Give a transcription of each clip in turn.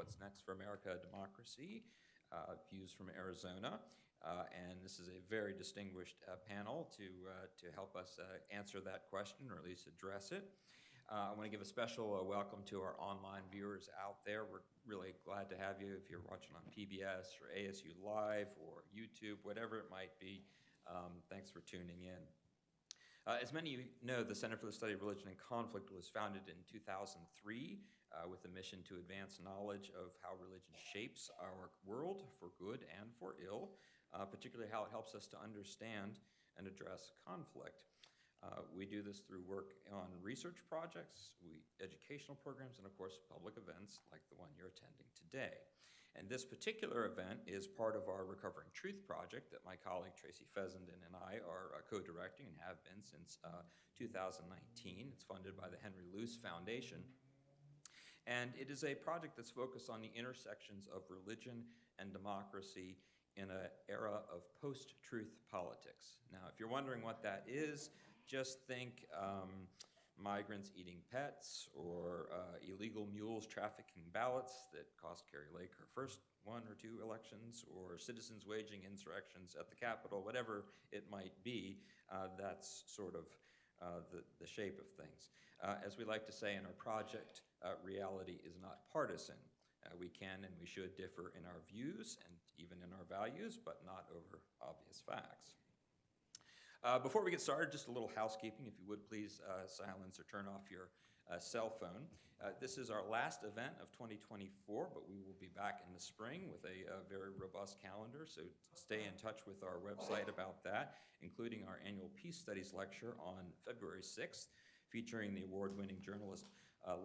What's Next for America, Democracy, Views from Arizona. And this is a very distinguished panel to help us answer that question, or at least address it. I want to give a special welcome to our online viewers out there. We're really glad to have you if you're watching on PBS or ASU Live or YouTube, whatever it might be. Thanks for tuning in. As many of you know, the Center for the Study of Religion and Conflict was founded in 2003 with a mission to advance knowledge of how religion shapes our world for good and for ill, particularly how it helps us to understand and address conflict. We do this through work on research projects, educational programs, and of course public events like the one you're attending today. And this particular event is part of our Recovering Truth project that my colleague Tracy Fessenden and I are co-directing and have been since 2019. It's funded by the Henry Luce Foundation. And it is a project that's focused on the intersections of religion and democracy in an era of post-truth politics. Now, if you're wondering what that is, just think migrants eating pets, or illegal mules trafficking ballots that cost Carrie Lake her first 1 or 2 elections, or citizens waging insurrections at the Capitol, whatever it might be, that's sort of the shape of things. As we like to say in our project, reality is not partisan. We can and we should differ in our views and even in our values, but not over obvious facts. Before we get started, just a little housekeeping. If you would please silence or turn off your cell phone. This is our last event of 2024, but we will be back in the spring with a very robust calendar, so stay in touch with our website about that, including our annual Peace Studies lecture on February 6th, featuring the award-winning journalist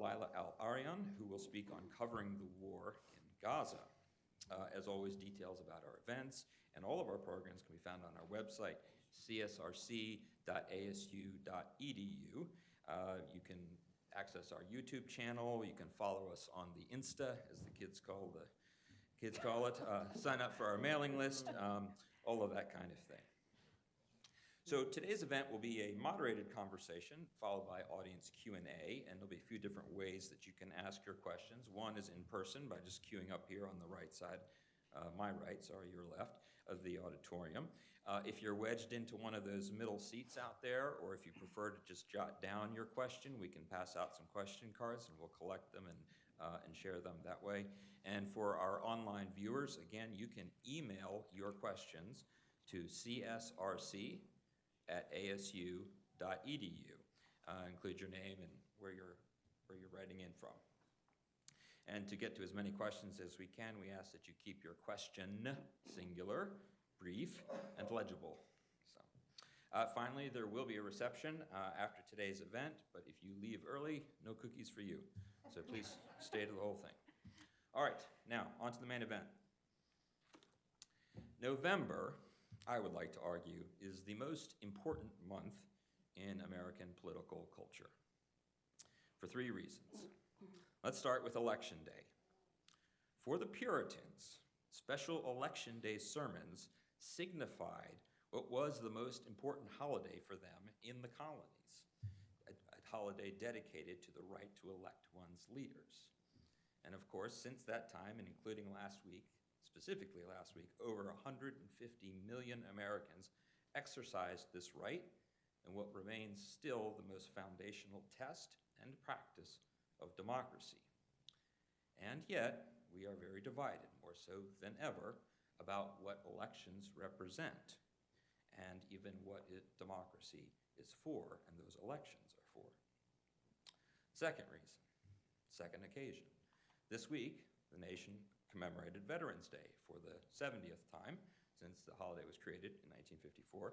Laila Al-Arian, who will speak on covering the war in Gaza. As always, details about our events and all of our programs can be found on our website, csrc.asu.edu. You can access our YouTube channel. You can follow us on the Insta, as the kids call it. Sign up for our mailing list, all of that kind of thing. So today's event will be a moderated conversation followed by audience Q&A, and there'll be a few different ways that you can ask your questions. One is in person by just queuing up here on the right side, my right, sorry, your left, of the auditorium. If you're wedged into one of those middle seats out there, or if you prefer to just jot down your question, we can pass out some question cards and we'll collect them and share them that way. And for our online viewers, again, you can email your questions to csrc@asu.edu. Include your name and where you're writing in from. And to get to as many questions as we can, we ask that you keep your question singular, brief, and legible. So, finally, there will be a reception after today's event, but if you leave early, no cookies for you. So please stay to the whole thing. All right, now on to the main event. November, I would like to argue, is the most important month in American political culture for 3 reasons. Let's start with Election Day. For the Puritans, special Election Day sermons signified what was the most important holiday for them in the colonies, a holiday dedicated to the right to elect one's leaders. And of course, since that time, and including last week, specifically last week, over 150 million Americans exercised this right in what remains still the most foundational test and practice of democracy. And yet, we are very divided, more so than ever, about what elections represent and even what democracy is for and those elections are for. Second reason, second occasion. This week, the nation commemorated Veterans Day for the 70th time since the holiday was created in 1954.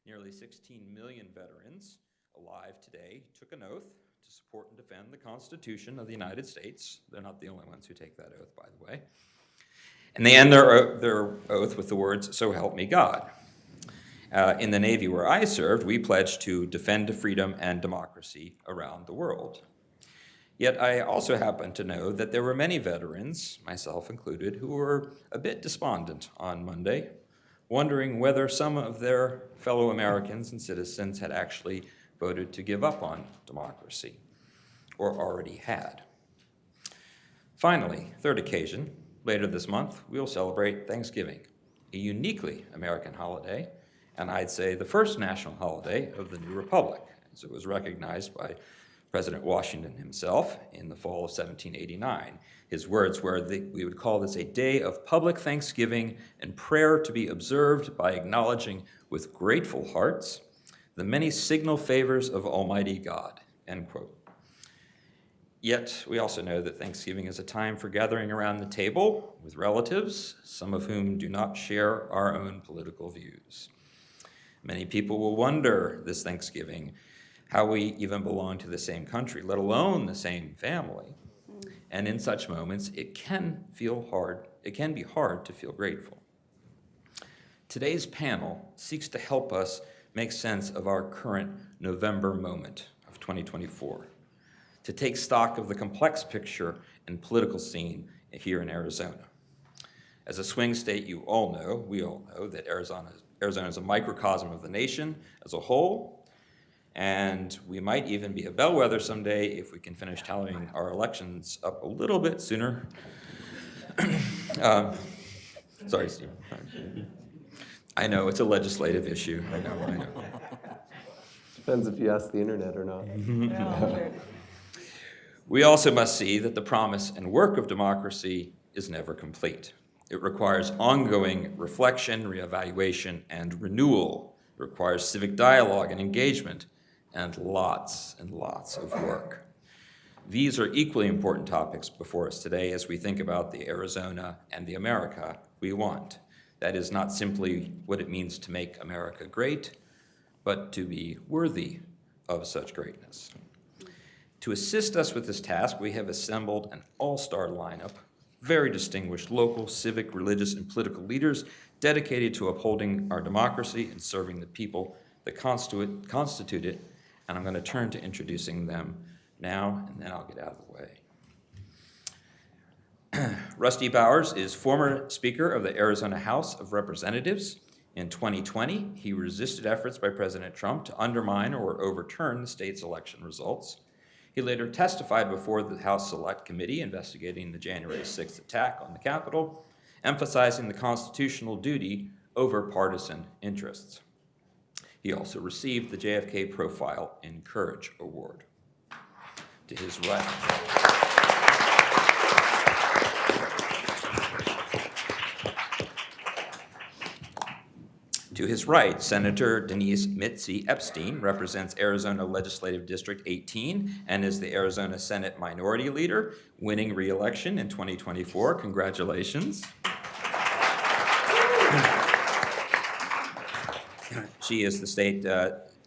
Nearly 16 million veterans alive today took an oath to support and defend the Constitution of the United States. They're not the only ones who take that oath, by the way. And they end their oath with the words, "So help me God." In the Navy where I served, we pledged to defend freedom and democracy around the world. Yet I also happen to know that there were many veterans, myself included, who were a bit despondent on Monday, wondering whether some of their fellow Americans and citizens had actually voted to give up on democracy, or already had. Finally, third occasion, later this month, we will celebrate Thanksgiving, a uniquely American holiday, and I'd say the first national holiday of the new republic, as it was recognized by President Washington himself in the fall of 1789. His words were that we would call this a day of public thanksgiving and prayer to be observed by acknowledging with grateful hearts the many signal favors of Almighty God, end quote. Yet, we also know that Thanksgiving is a time for gathering around the table with relatives, some of whom do not share our own political views. Many people will wonder this Thanksgiving how we even belong to the same country, let alone the same family. And in such moments, it can be hard to feel grateful. Today's panel seeks to help us make sense of our current November moment of 2024, to take stock of the complex picture and political scene here in Arizona. As a swing state, we all know that Arizona is a microcosm of the nation as a whole, and we might even be a bellwether someday if we can finish tallying our elections up a little bit sooner. Sorry, Steve. I know, it's a legislative issue. I know. Depends if you ask the internet or not. We also must see that the promise and work of democracy is never complete. It requires ongoing reflection, reevaluation, and renewal. It requires civic dialogue and engagement, and lots of work. These are equally important topics before us today as we think about the Arizona and the America we want. That is not simply what it means to make America great, but to be worthy of such greatness. To assist us with this task, we have assembled an all-star lineup, very distinguished local, civic, religious, and political leaders dedicated to upholding our democracy and serving the people that constitute it. And I'm going to turn to introducing them now, and then I'll get out of the way. Rusty Bowers is former Speaker of the Arizona House of Representatives. In 2020, he resisted efforts by President Trump to undermine or overturn the state's election results. He later testified before the House Select Committee investigating the January 6th attack on the Capitol, emphasizing the constitutional duty over partisan interests. He also received the JFK Profile in Courage Award. To his right, Senator Denise Mitzi Epstein represents Arizona Legislative District 18 and is the Arizona Senate Minority Leader, winning re-election in 2024. Congratulations. She is the state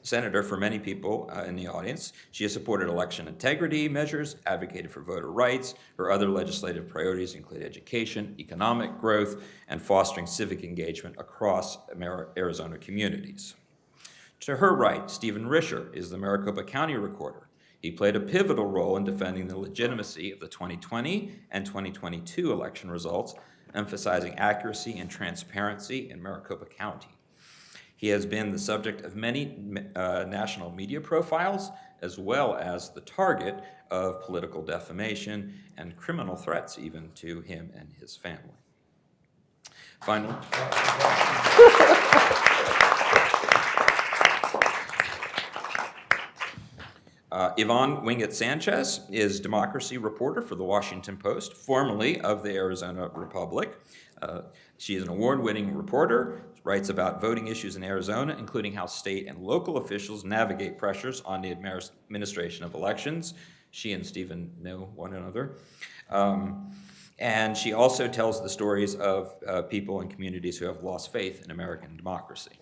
senator for many people in the audience. She has supported election integrity measures, advocated for voter rights. Her other legislative priorities include education, economic growth, and fostering civic engagement across Arizona communities. To her right, Stephen Risher is the Maricopa County Recorder. He played a pivotal role in defending the legitimacy of the 2020 and 2022 election results, emphasizing accuracy and transparency in Maricopa County. He has been the subject of many national media profiles, as well as the target of political defamation and criminal threats even to him and his family. Finally, Yvonne Wingett Sanchez is democracy reporter for the Washington Post, formerly of the Arizona Republic. She is an award-winning reporter, writes about voting issues in Arizona, including how state and local officials navigate pressures on the administration of elections. She and Stephen know one another. And she also tells the stories of people and communities who have lost faith in American democracy.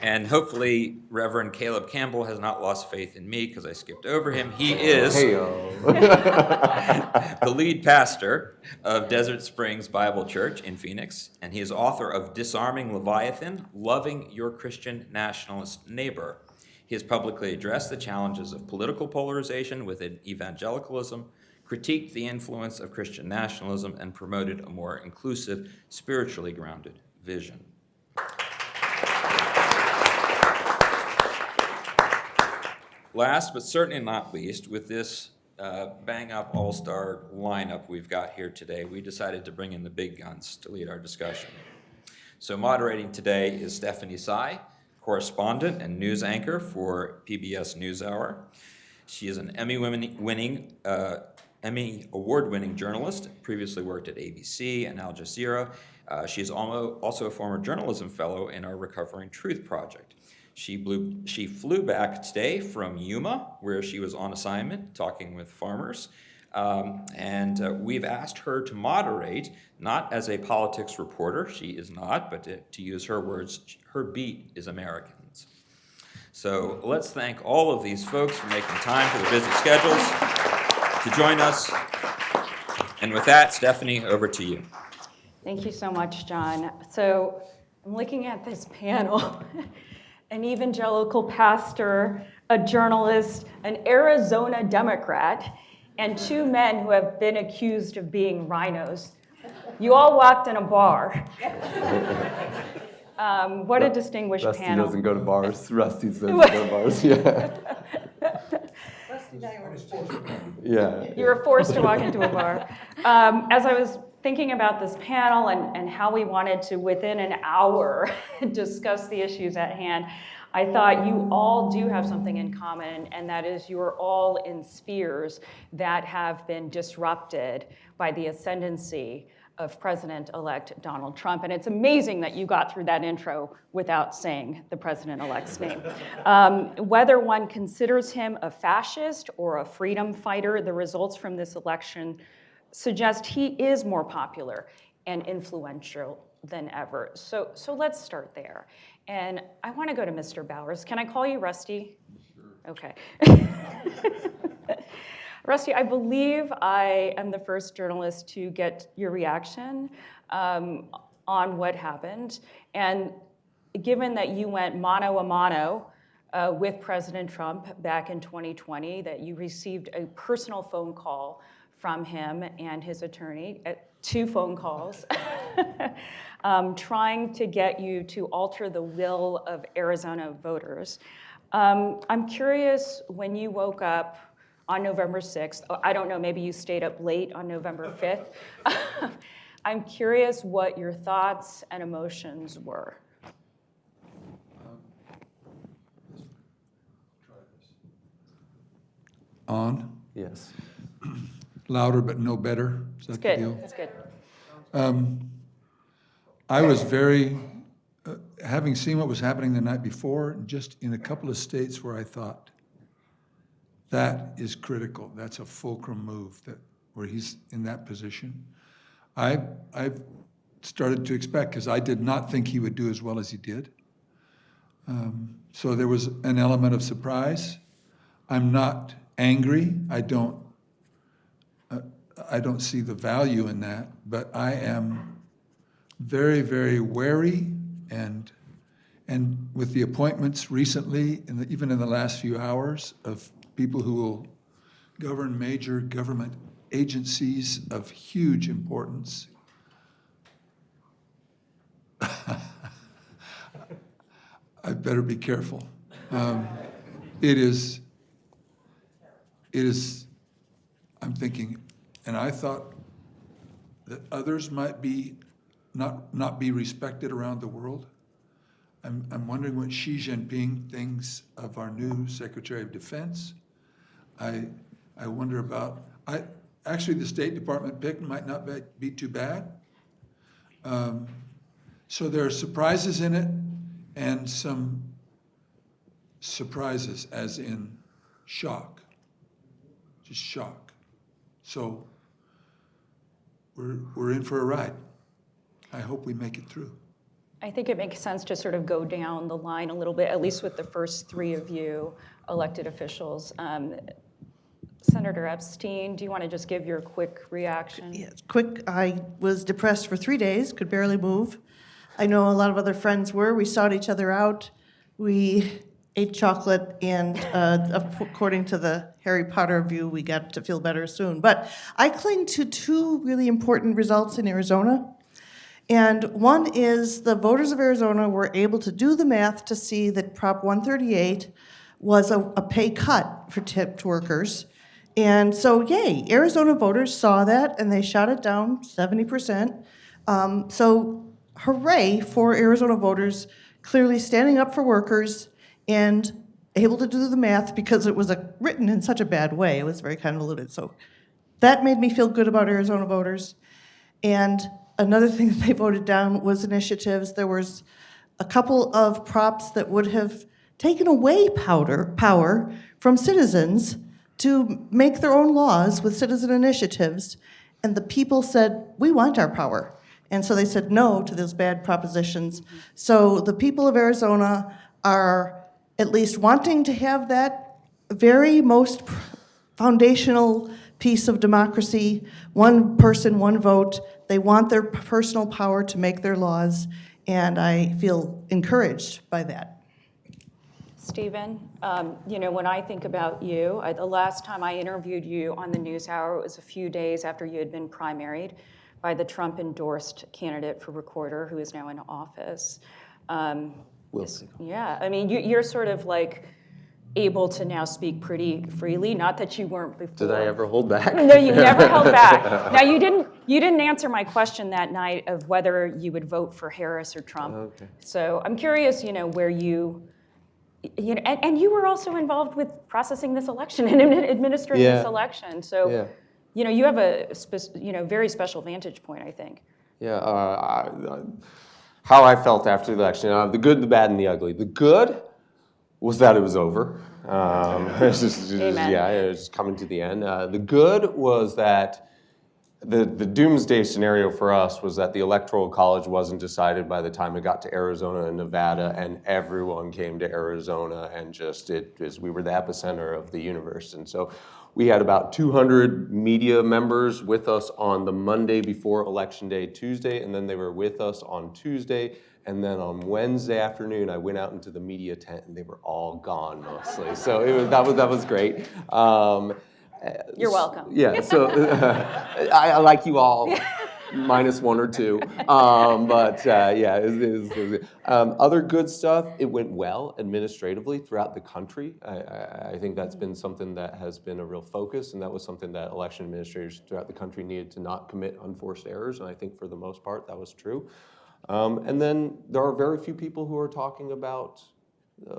And hopefully, Reverend Caleb Campbell has not lost faith in me because I skipped over him. He is the lead pastor of Desert Springs Bible Church in Phoenix, and he is author of Disarming Leviathan, Loving Your Christian Nationalist Neighbor. He has publicly addressed the challenges of political polarization within evangelicalism, critiqued the influence of Christian nationalism, and promoted a more inclusive, spiritually grounded vision. Last but certainly not least, with this bang-up all-star lineup we've got here today, we decided to bring in the big guns to lead our discussion. So moderating today is Stephanie Tsai, correspondent and news anchor for PBS NewsHour. She is an Emmy award-winning journalist, previously worked at ABC and Al Jazeera. She is also a former journalism fellow in our Recovering Truth project. She flew back today from Yuma, where she was on assignment talking with farmers. And we've asked her to moderate, not as a politics reporter, she is not, but to use her words, her beat is Americans. So let's thank all of these folks for making time for their busy schedules to join us. And with that, Stephanie, over to you. Thank you so much, John. So I'm looking at this panel. An evangelical pastor, a journalist, an Arizona Democrat, and two men who have been accused of being rhinos. You all walked in a bar. What a distinguished Rusty panel. doesn't go to bars. Rusty doesn't go to bars, yeah. Yeah. You were forced to walk into a bar. As I was thinking about this panel and how we wanted to, within an hour, discuss the issues at hand, I thought you all do have something in common, and that is you are all in spheres that have been disrupted by the ascendancy of President-elect Donald Trump. And it's amazing that you got through that intro without saying the president-elect's name. Whether one considers him a fascist or a freedom fighter, the results from this election suggest he is more popular and influential than ever. So let's start there. And I want to go to Mr. Bowers. Can I call you Rusty? Sure. Okay. Rusty, I believe I am the first journalist to get your reaction on what happened. And given that you went mano a mano with President Trump back in 2020, that you received a personal phone call from him and his attorney, 2 phone calls, trying to get you to alter the will of Arizona voters. I'm curious, when you woke up on November 6th, I don't know, maybe you stayed up late on November 5th. I'm curious what your thoughts and emotions were. On? Yes. Louder but no better? Is that It's the good, deal? it's good. I was very, having seen what was happening the night before, just in a couple of states where I thought, that is critical. That's a fulcrum move where he's in that position. I've started to expect, because I did not think he would do as well as he did. So there was an element of surprise. I'm not angry. I don't see the value in that, but I am very, very wary, and with the appointments recently, even in the last few hours, of people who will govern major government agencies of huge importance, I better be careful. It is, I'm thinking, and I thought that others might be not be respected around the world. I'm wondering what Xi Jinping thinks of our new Secretary of Defense. I wonder about, actually the State Department pick might not be too bad. So there are surprises in it, and some surprises as in shock, just shock. So we're in for a ride. I hope we make it through. I think it makes sense to sort of go down the line a little bit, at least with the first 3 of you elected officials. Senator Epstein, do you want to just give your quick reaction? Yes, quick. I was depressed for 3 days, could barely move. I know a lot of other friends were. We sought each other out. We ate chocolate, and according to the Harry Potter view, we got to feel better soon. But I cling to 2 really important results in Arizona. And one is the voters of Arizona were able to do the math to see that Prop 138 was a pay cut for tipped workers. And so, yay, Arizona voters saw that and they shot it down 70%. So hooray for Arizona voters clearly standing up for workers and able to do the math because it was written in such a bad way. It was very convoluted. So that made me feel good about Arizona voters. And another thing that they voted down was initiatives. There was a couple of props that would have taken away power from citizens to make their own laws with citizen initiatives. And the people said, we want our power. And so they said no to those bad propositions. So the people of Arizona are at least wanting to have that very most foundational piece of democracy, one person, one vote. They want their personal power to make their laws, and I feel encouraged by that. Stephen, when I think about you, the last time I interviewed you on the NewsHour, it was a few days after you had been primaried by the Trump-endorsed candidate for recorder, who is now in office. Wilson. Yeah, I mean, you're sort of like able to now speak pretty freely. Not that you weren't before. Did I ever hold back? No, you never held back. Now, you didn't answer my question that night of whether you would vote for Harris or Trump. Okay. So I'm curious, where you and you were also involved with processing this election and administering this election. So, you have a very special vantage point, I think. Yeah, how I felt after the election, the good, the bad, and the ugly. The good was that it was over. It was coming to the end. The good was that the doomsday scenario for us was that the Electoral College wasn't decided by the time it got to Arizona and Nevada, and everyone came to Arizona, and we were the epicenter of the universe. And so we had about 200 media members with us on the Monday before Election Day, Tuesday, and then they were with us on Tuesday. And then on Wednesday afternoon, I went out into the media tent, and they were all gone mostly. So that was great. You're welcome. Yeah, so I like you all, minus one or two. Other good stuff, it went well administratively throughout the country. I think that's been something that has been a real focus, and that was something that election administrators throughout the country needed to not commit unforced errors, and I think for the most part that was true. And then there are very few people who are talking about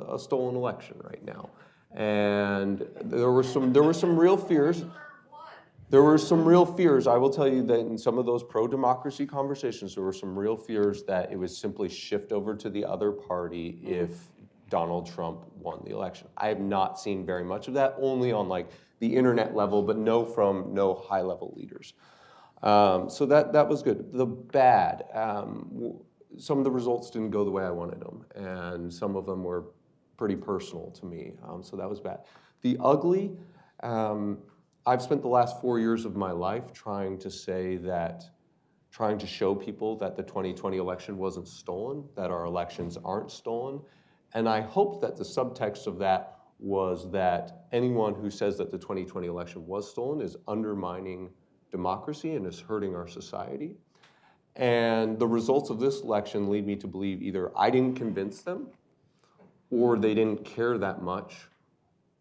a stolen election right now. And there were some real fears. There were some real fears. I will tell you that in some of those pro-democracy conversations, there were some real fears that it would simply shift over to the other party if Donald Trump won the election. I have not seen very much of that, only on like the internet level, but from no high-level leaders. So that was good. The bad, some of the results didn't go the way I wanted them, and some of them were pretty personal to me, so that was bad. The ugly, I've spent the last 4 years of my life trying to show people that the 2020 election wasn't stolen, that our elections aren't stolen, and I hope that the subtext of that was that anyone who says that the 2020 election was stolen is undermining democracy and is hurting our society. And the results of this election lead me to believe either I didn't convince them, or they didn't care that much,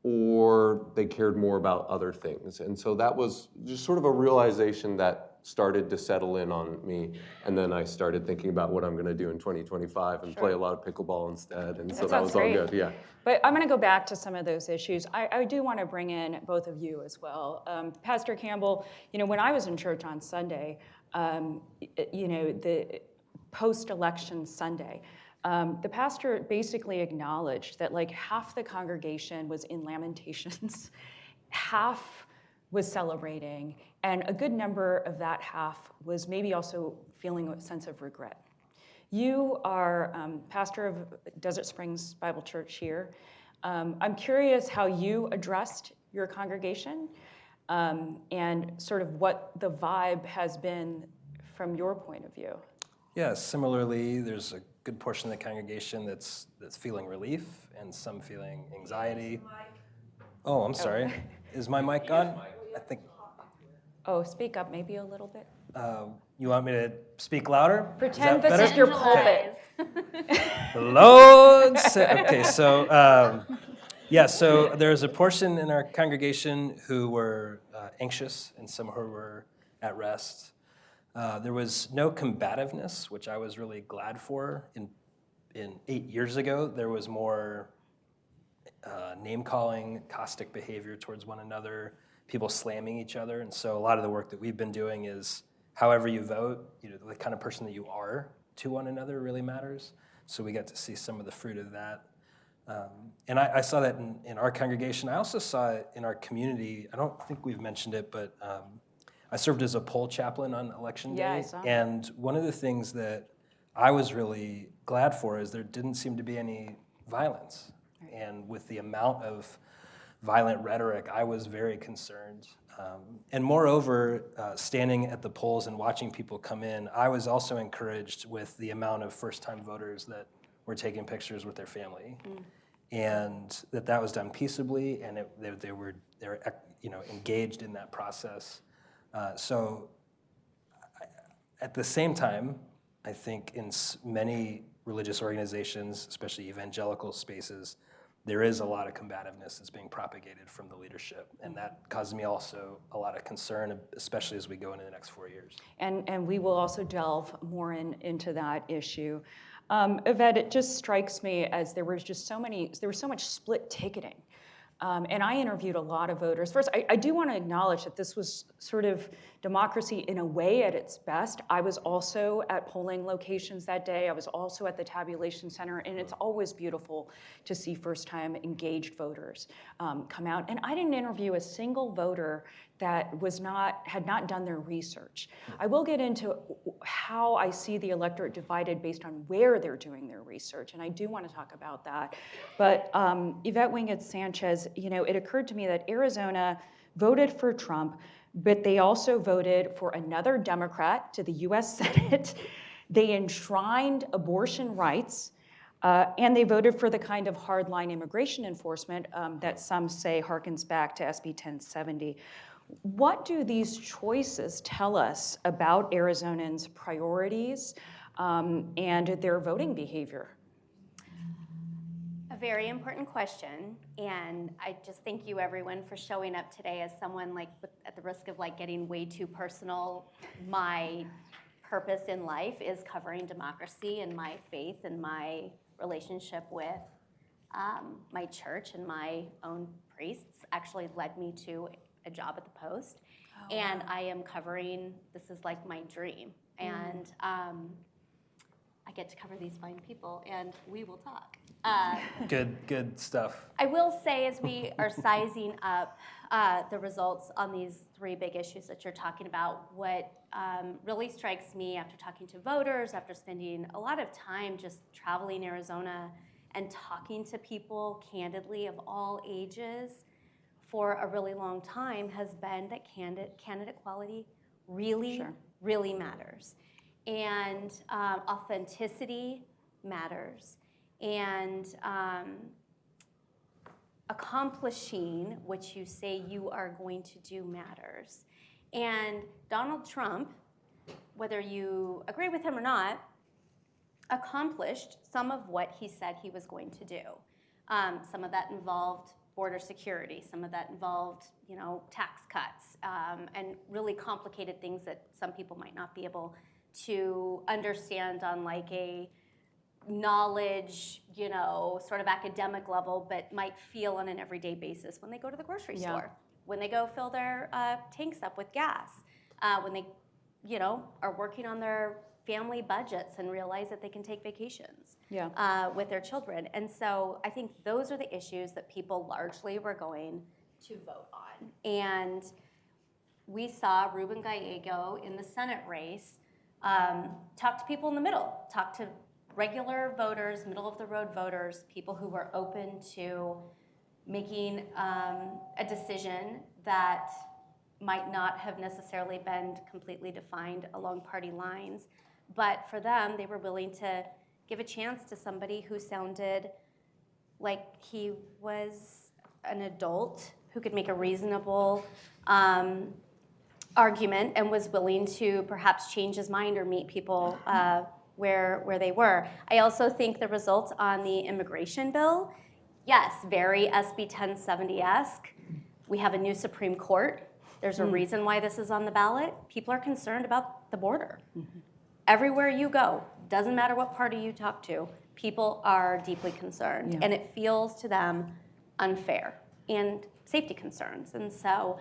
or they cared more about other things. And so that was just sort of a realization that started to settle in on me. And then I started thinking about what I'm going to do in 2025 and play a lot of pickleball instead. And so that was all good, yeah. But I'm going to go back to some of those issues. I do want to bring in both of you as well. Pastor Campbell, when I was in church on Sunday, the post-election Sunday, the pastor basically acknowledged that like half the congregation was in lamentations, half was celebrating, and a good number of that half was maybe also feeling a sense of regret. You are pastor of Desert Springs Bible Church here. I'm curious how you addressed your congregation and sort of what the vibe has been from your point of view. Yeah, similarly, there's a good portion of the congregation that's feeling relief and some feeling anxiety. Oh, I'm sorry. Is my mic on? I think. Oh, speak up maybe a little bit. You want me to speak louder? Pretend this is your pulpit. Hello. Okay, so Yeah, so there's a portion in our congregation who were anxious and some who were at rest. There was no combativeness, which I was really glad for. In 8 years ago, there was more name-calling, caustic behavior towards one another, people slamming each other. And so a lot of the work that we've been doing is however you vote, the kind of person that you are to one another really matters. So we got to see some of the fruit of that. And I saw that in our congregation. I also saw it in our community. I don't think we've mentioned it, but I served as a poll chaplain on election day. Yeah, I saw that. And one of the things that I was really glad for is there didn't seem to be any violence. Right. And with the amount of violent rhetoric, I was very concerned. And moreover, standing at the polls and watching people come in, I was also encouraged with the amount of first-time voters that were taking pictures with their family, and that was done peaceably, and they were engaged in that process. So at the same time, I think in many religious organizations, especially evangelical spaces, there is a lot of combativeness that's being propagated from the leadership, and that causes me also a lot of concern, especially as we go into the next 4 years. And we will also delve more into that issue. Yvette, it just strikes me as there was so much split ticketing. And I interviewed a lot of voters. First, I do want to acknowledge that this was sort of democracy in a way at its best. I was also at polling locations that day. I was also at the tabulation center, and it's always beautiful to see first-time engaged voters come out. And I didn't interview a single voter that had not done their research. I will get into how I see the electorate divided based on where they're doing their research, and I do want to talk about that. But Yvette Wingett Sanchez, it occurred to me that Arizona voted for Trump, but they also voted for another Democrat to the US Senate. They enshrined abortion rights, and they voted for the kind of hardline immigration enforcement that some say harkens back to SB 1070. What do these choices tell us about Arizonans' priorities and their voting behavior? A very important question, and I just thank you everyone for showing up today. As someone at the risk of getting way too personal, my purpose in life is covering democracy, and my faith and my relationship with my church and my own priests actually led me to a job at the Post. And I am covering, this is like my dream. And I get to cover these fine people, and we will talk. Good stuff. I will say, as we are sizing up the results on these three big issues that you're talking about, what really strikes me after talking to voters, after spending a lot of time just traveling Arizona and talking to people candidly of all ages for a really long time, has been that candidate quality really, really matters. And authenticity matters. And accomplishing what you say you are going to do matters. And Donald Trump, whether you agree with him or not, accomplished some of what he said he was going to do. Some of that involved border security, some of that involved, tax cuts, and really complicated things that some people might not be able to understand on a knowledge, sort of academic level, but might feel on an everyday basis when they go to the grocery store, when they go fill their tanks up with gas, when they, are working on their family budgets and realize that they can take vacations with their children. And so I think those are the issues that people largely were going to vote on. And we saw Ruben Gallego in the Senate race talk to people in the middle, talk to regular voters, middle-of-the-road voters, people who were open to making a decision that might not have necessarily been completely defined along party lines. But for them, they were willing to give a chance to somebody who sounded like he was an adult who could make a reasonable argument and was willing to perhaps change his mind or meet people where they were. I also think the results on the immigration bill Yes, very SB 1070-esque. We have a new Supreme Court. There's a reason why this is on the ballot. People are concerned about the border. Everywhere you go, doesn't matter what party you talk to, people are deeply concerned. Yeah. And it feels to them unfair and safety concerns. And so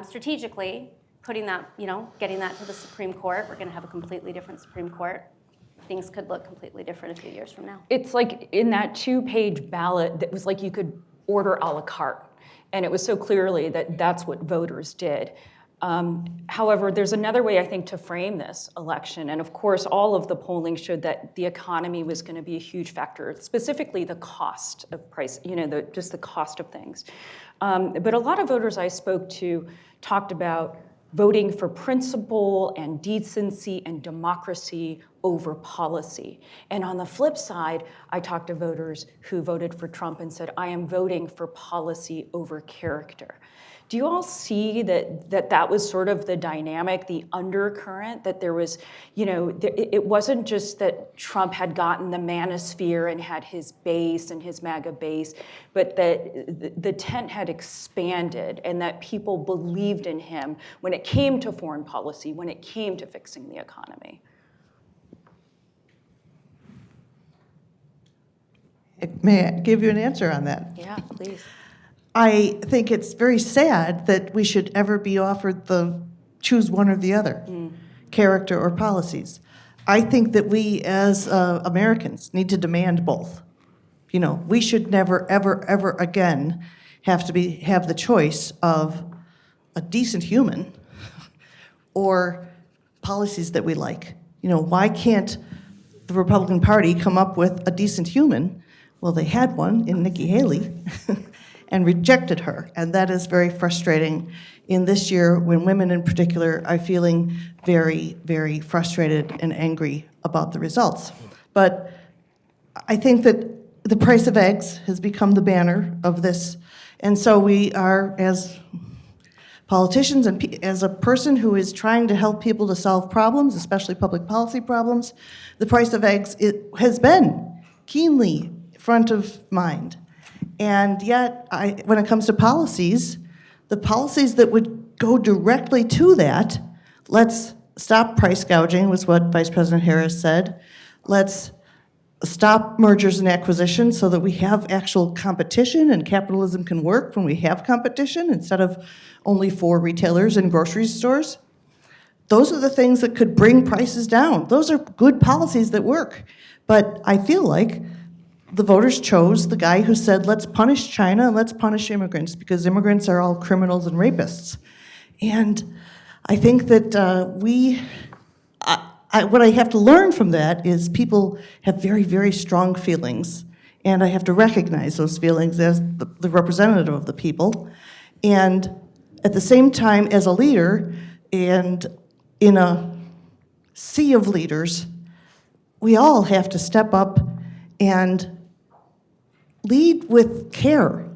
strategically, putting that, getting that to the Supreme Court, we're going to have a completely different Supreme Court. Things could look completely different a few years from now. It's like in that 2-page ballot that was like you could order a la carte. And it was so clearly that that's what voters did. However, there's another way, I think, to frame this election. And of course, all of the polling showed that the economy was going to be a huge factor, specifically the cost of price, just the cost of things. But a lot of voters I spoke to talked about voting for principle and decency and democracy over policy. And on the flip side, I talked to voters who voted for Trump and said, I am voting for policy over character. Do you all see that was sort of the dynamic, the undercurrent, that there was, it wasn't just that Trump had gotten the manosphere and had his base and his MAGA base, but that the tent had expanded and that people believed in him when it came to foreign policy, when it came to fixing the economy? May I give you an answer on that? Yeah, please. I think it's very sad that we should ever be offered the choose one or the other, character or policies. I think that we as Americans need to demand both. We should never, ever, ever again have the choice of a decent human or policies that we like. Why can't the Republican Party come up with a decent human? Well, they had one in Nikki Haley. And rejected her. And that is very frustrating in this year when women in particular are feeling very, very frustrated and angry about the results. But I think that the price of eggs has become the banner of this. And so we are, as politicians and as a person who is trying to help people to solve problems, especially public policy problems, the price of eggs has been keenly front of mind. And yet, when it comes to policies, the policies that would go directly to that, let's stop price gouging, was what Vice President Harris said. Let's stop mergers and acquisitions so that we have actual competition and capitalism can work when we have competition instead of only 4 retailers and grocery stores. Those are the things that could bring prices down. Those are good policies that work. But I feel like the voters chose the guy who said, let's punish China and let's punish immigrants because immigrants are all criminals and rapists. And I think that what I have to learn from that is people have very, very strong feelings. And I have to recognize those feelings as the representative of the people. And at the same time, as a leader and in a sea of leaders, we all have to step up and lead with care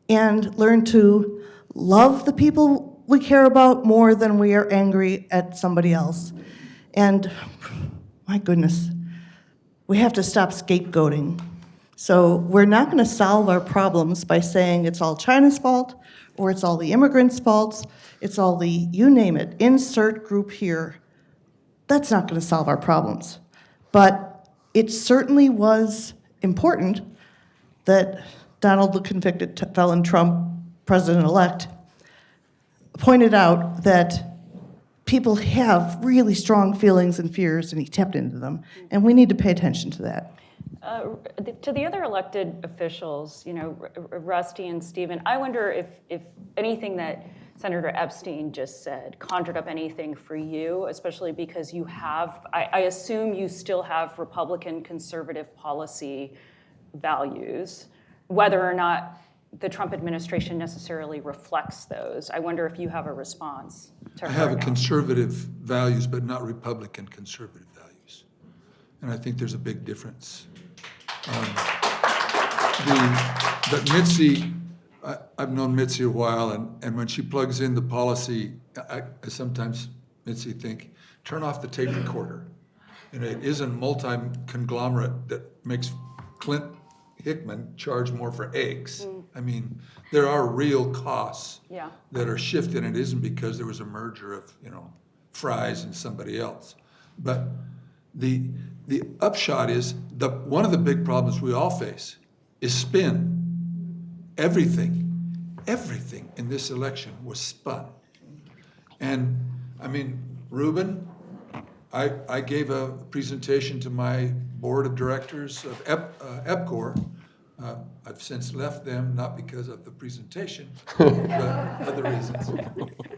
and learn to love the people we care about more than we are angry at somebody else. And my goodness, we have to stop scapegoating. So we're not going to solve our problems by saying it's all China's fault or it's all the immigrants' faults, it's all the, you name it, insert group here. That's not going to solve our problems. But it certainly was important that Donald, the convicted felon Trump, president-elect, pointed out that people have really strong feelings and fears, and he tapped into them, and we need to pay attention to that. To the other elected officials, Rusty and Stephen, I wonder if anything that Senator Epstein just said conjured up anything for you, especially because you have, I assume you still have Republican conservative policy values, whether or not the Trump administration necessarily reflects those. I wonder if you have a response to her. I have a conservative values, but not Republican conservative values. And I think there's a big difference. But Mitzi, I've known Mitzi a while, and when she plugs in the policy, I sometimes, Mitzi, think, turn off the tape recorder. It isn't multi-conglomerate that makes Clint, Hickman charge more for eggs. I mean, there are real costs Yeah. that are shifted, and it isn't because there was a merger of, Fry's and somebody else. But the upshot is, one of the big problems we all face is spin. Everything in this election was spun. And, I mean, Ruben, I gave a presentation to my board of directors of EPCOR. I've since left them, not because of the presentation, but other reasons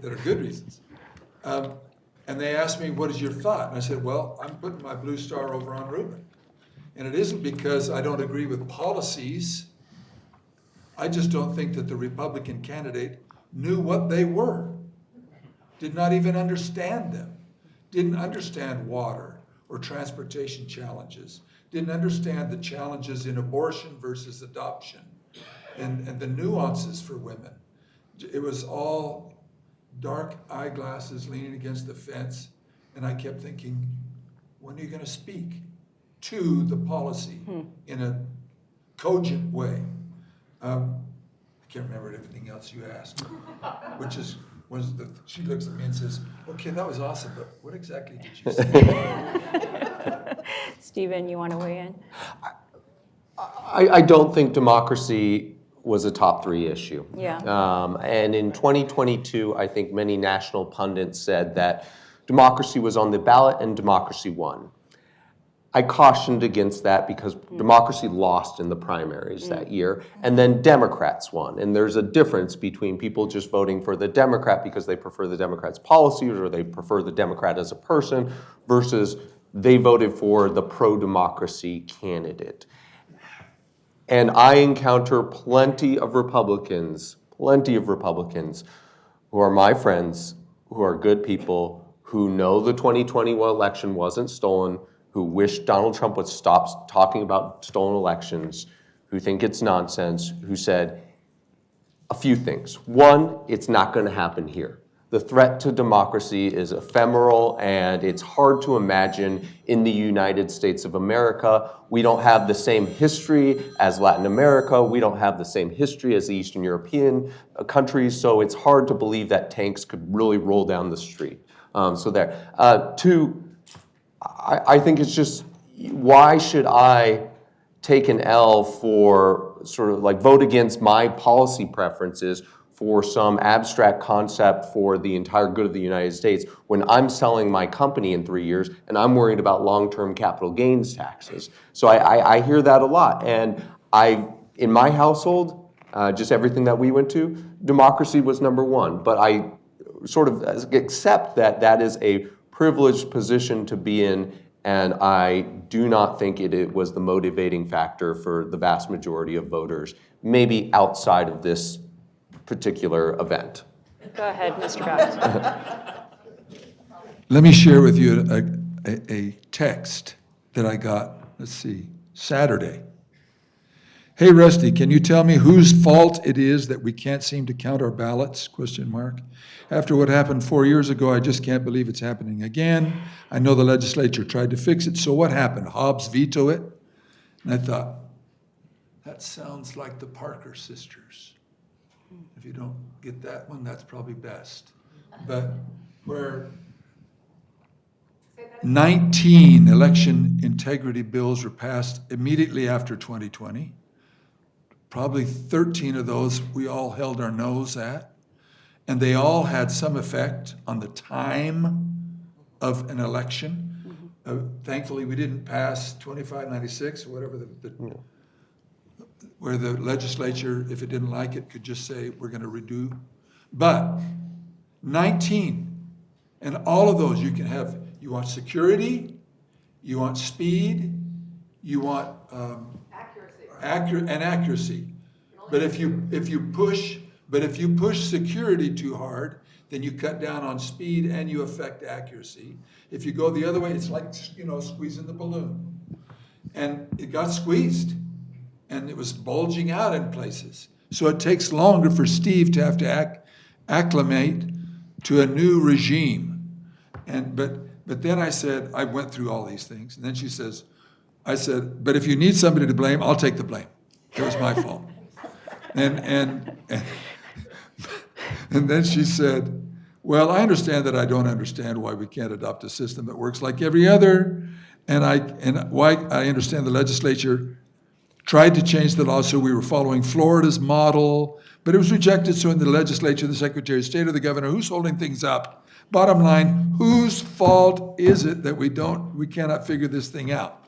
that are good reasons. And they asked me, what is your thought? And I said, well, I'm putting my blue star over on Ruben. And it isn't because I don't agree with policies. I just don't think that the Republican candidate knew what they were, did not even understand them, didn't understand water or transportation challenges, didn't understand the challenges in abortion versus adoption and the nuances for women. It was all dark eyeglasses leaning against the fence, and I kept thinking, when are you going to speak to the policy in a cogent way? I can't remember everything else you asked, which is, she looks at me and says, okay, that was awesome, but what exactly did you say? Stephen, you want to weigh in? I don't think democracy was a top 3 issue. Yeah. And in 2022, I think many national pundits said that democracy was on the ballot and democracy won. I cautioned against that because democracy lost in the primaries that year, and then Democrats won. And there's a difference between people just voting for the Democrat because they prefer the Democrat's policies or they prefer the Democrat as a person versus they voted for the pro-democracy candidate. And I encounter plenty of Republicans who are my friends, who are good people, who know the 2020 election wasn't stolen, who wish Donald Trump would stop talking about stolen elections, who think it's nonsense, who said a few things. One, it's not going to happen here. The threat to democracy is ephemeral, and it's hard to imagine in the United States of America. We don't have the same history as Latin America. We don't have the same history as the Eastern European countries, so it's hard to believe that tanks could really roll down the street. So there. Two, I think it's just, why should I take an L for sort of like vote against my policy preferences for some abstract concept for the entire good of the United States when I'm selling my company in 3 years and I'm worried about long-term capital gains taxes? So I hear that a lot. And in my household, just everything that we went to, democracy was number 1. But I sort of accept that that is a privileged position to be in, and I do not think it was the motivating factor for the vast majority of voters, maybe outside of this particular event. Go ahead, Mr. Bowers. Let me share with you a text that I got, Saturday. Hey, Rusty, can you tell me whose fault it is that we can't seem to count our ballots? ? After what happened 4 years ago, I just can't believe it's happening again. I know the legislature tried to fix it, so what happened? Hobbs veto it? And I thought, that sounds like the Parker sisters. If you don't get that one, that's probably best. But where 19 election integrity bills were passed immediately after 2020, probably 13 of those we all held our nose at, and they all had some effect on the time of an election. Thankfully, we didn't pass 2596 or whatever where the legislature, if it didn't like it, could just say, we're going to redo. But 19, and all of those you can have, you want security, you want speed, you want accuracy. But if you push security too hard, then you cut down on speed and you affect accuracy. If you go the other way, it's like, squeezing the balloon. And it got squeezed, and it was bulging out in places. So it takes longer for Steve to have to acclimate to a new regime. But then I said, I went through all these things. And then I said, but if you need somebody to blame, I'll take the blame. It was my fault. And then she said, well, I understand that I don't understand why we can't adopt a system that works like every other, and why I understand the legislature tried to change the law so we were following Florida's model, but it was rejected, so in the legislature, the Secretary of State or the governor, who's holding things up? Bottom line, whose fault is it that we cannot figure this thing out?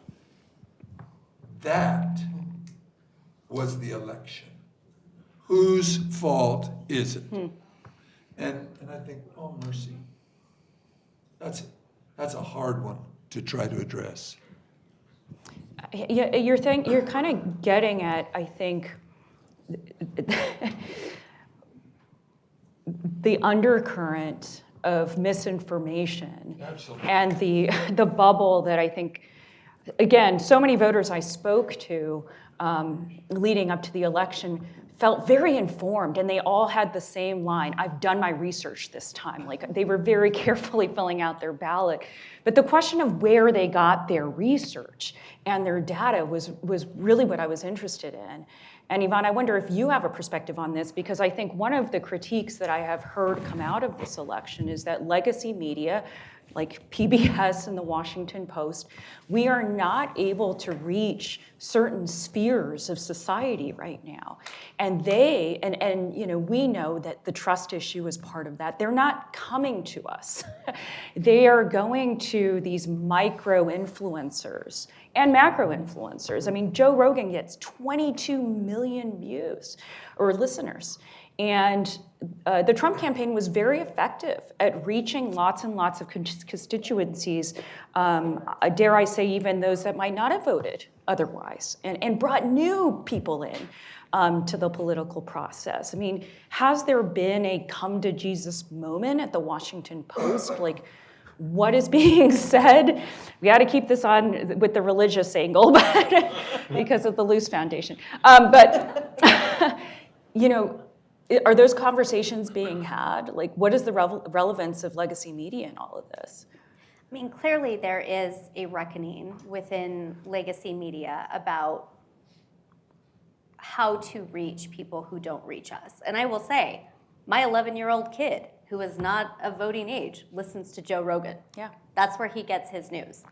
That was the election. Whose fault is it? And I think, oh mercy, that's a hard one to try to address. Yeah, you're kind of getting at, I think, the undercurrent of misinformation. Absolutely. And the bubble that I think, again, so many voters I spoke to leading up to the election felt very informed, and they all had the same line: I've done my research this time. Like, they were very carefully filling out their ballot. But the question of where they got their research and their data was really what I was interested in. And Yvonne, I wonder if you have a perspective on this, because I think one of the critiques that I have heard come out of this election is that legacy media, like PBS and the Washington Post, we are not able to reach certain spheres of society right now. And we know that the trust issue is part of that. They're not coming to us. They are going to these micro influencers and macro influencers. I mean, Joe Rogan gets 22 million views or listeners. And the Trump campaign was very effective at reaching lots and lots of constituencies, dare I say even those that might not have voted otherwise, and brought new people in to the political process. I mean, has there been a come to Jesus moment at the Washington Post? Like, what is being said? We got to keep this on with the religious angle because of the Luce Foundation. Are those conversations being had? Like, what is the relevance of legacy media in all of this? I mean, clearly there is a reckoning within legacy media about how to reach people who don't reach us. And I will say, my 11-year-old kid, who is not of voting age, listens to Joe Rogan. Yeah. That's where he gets his news.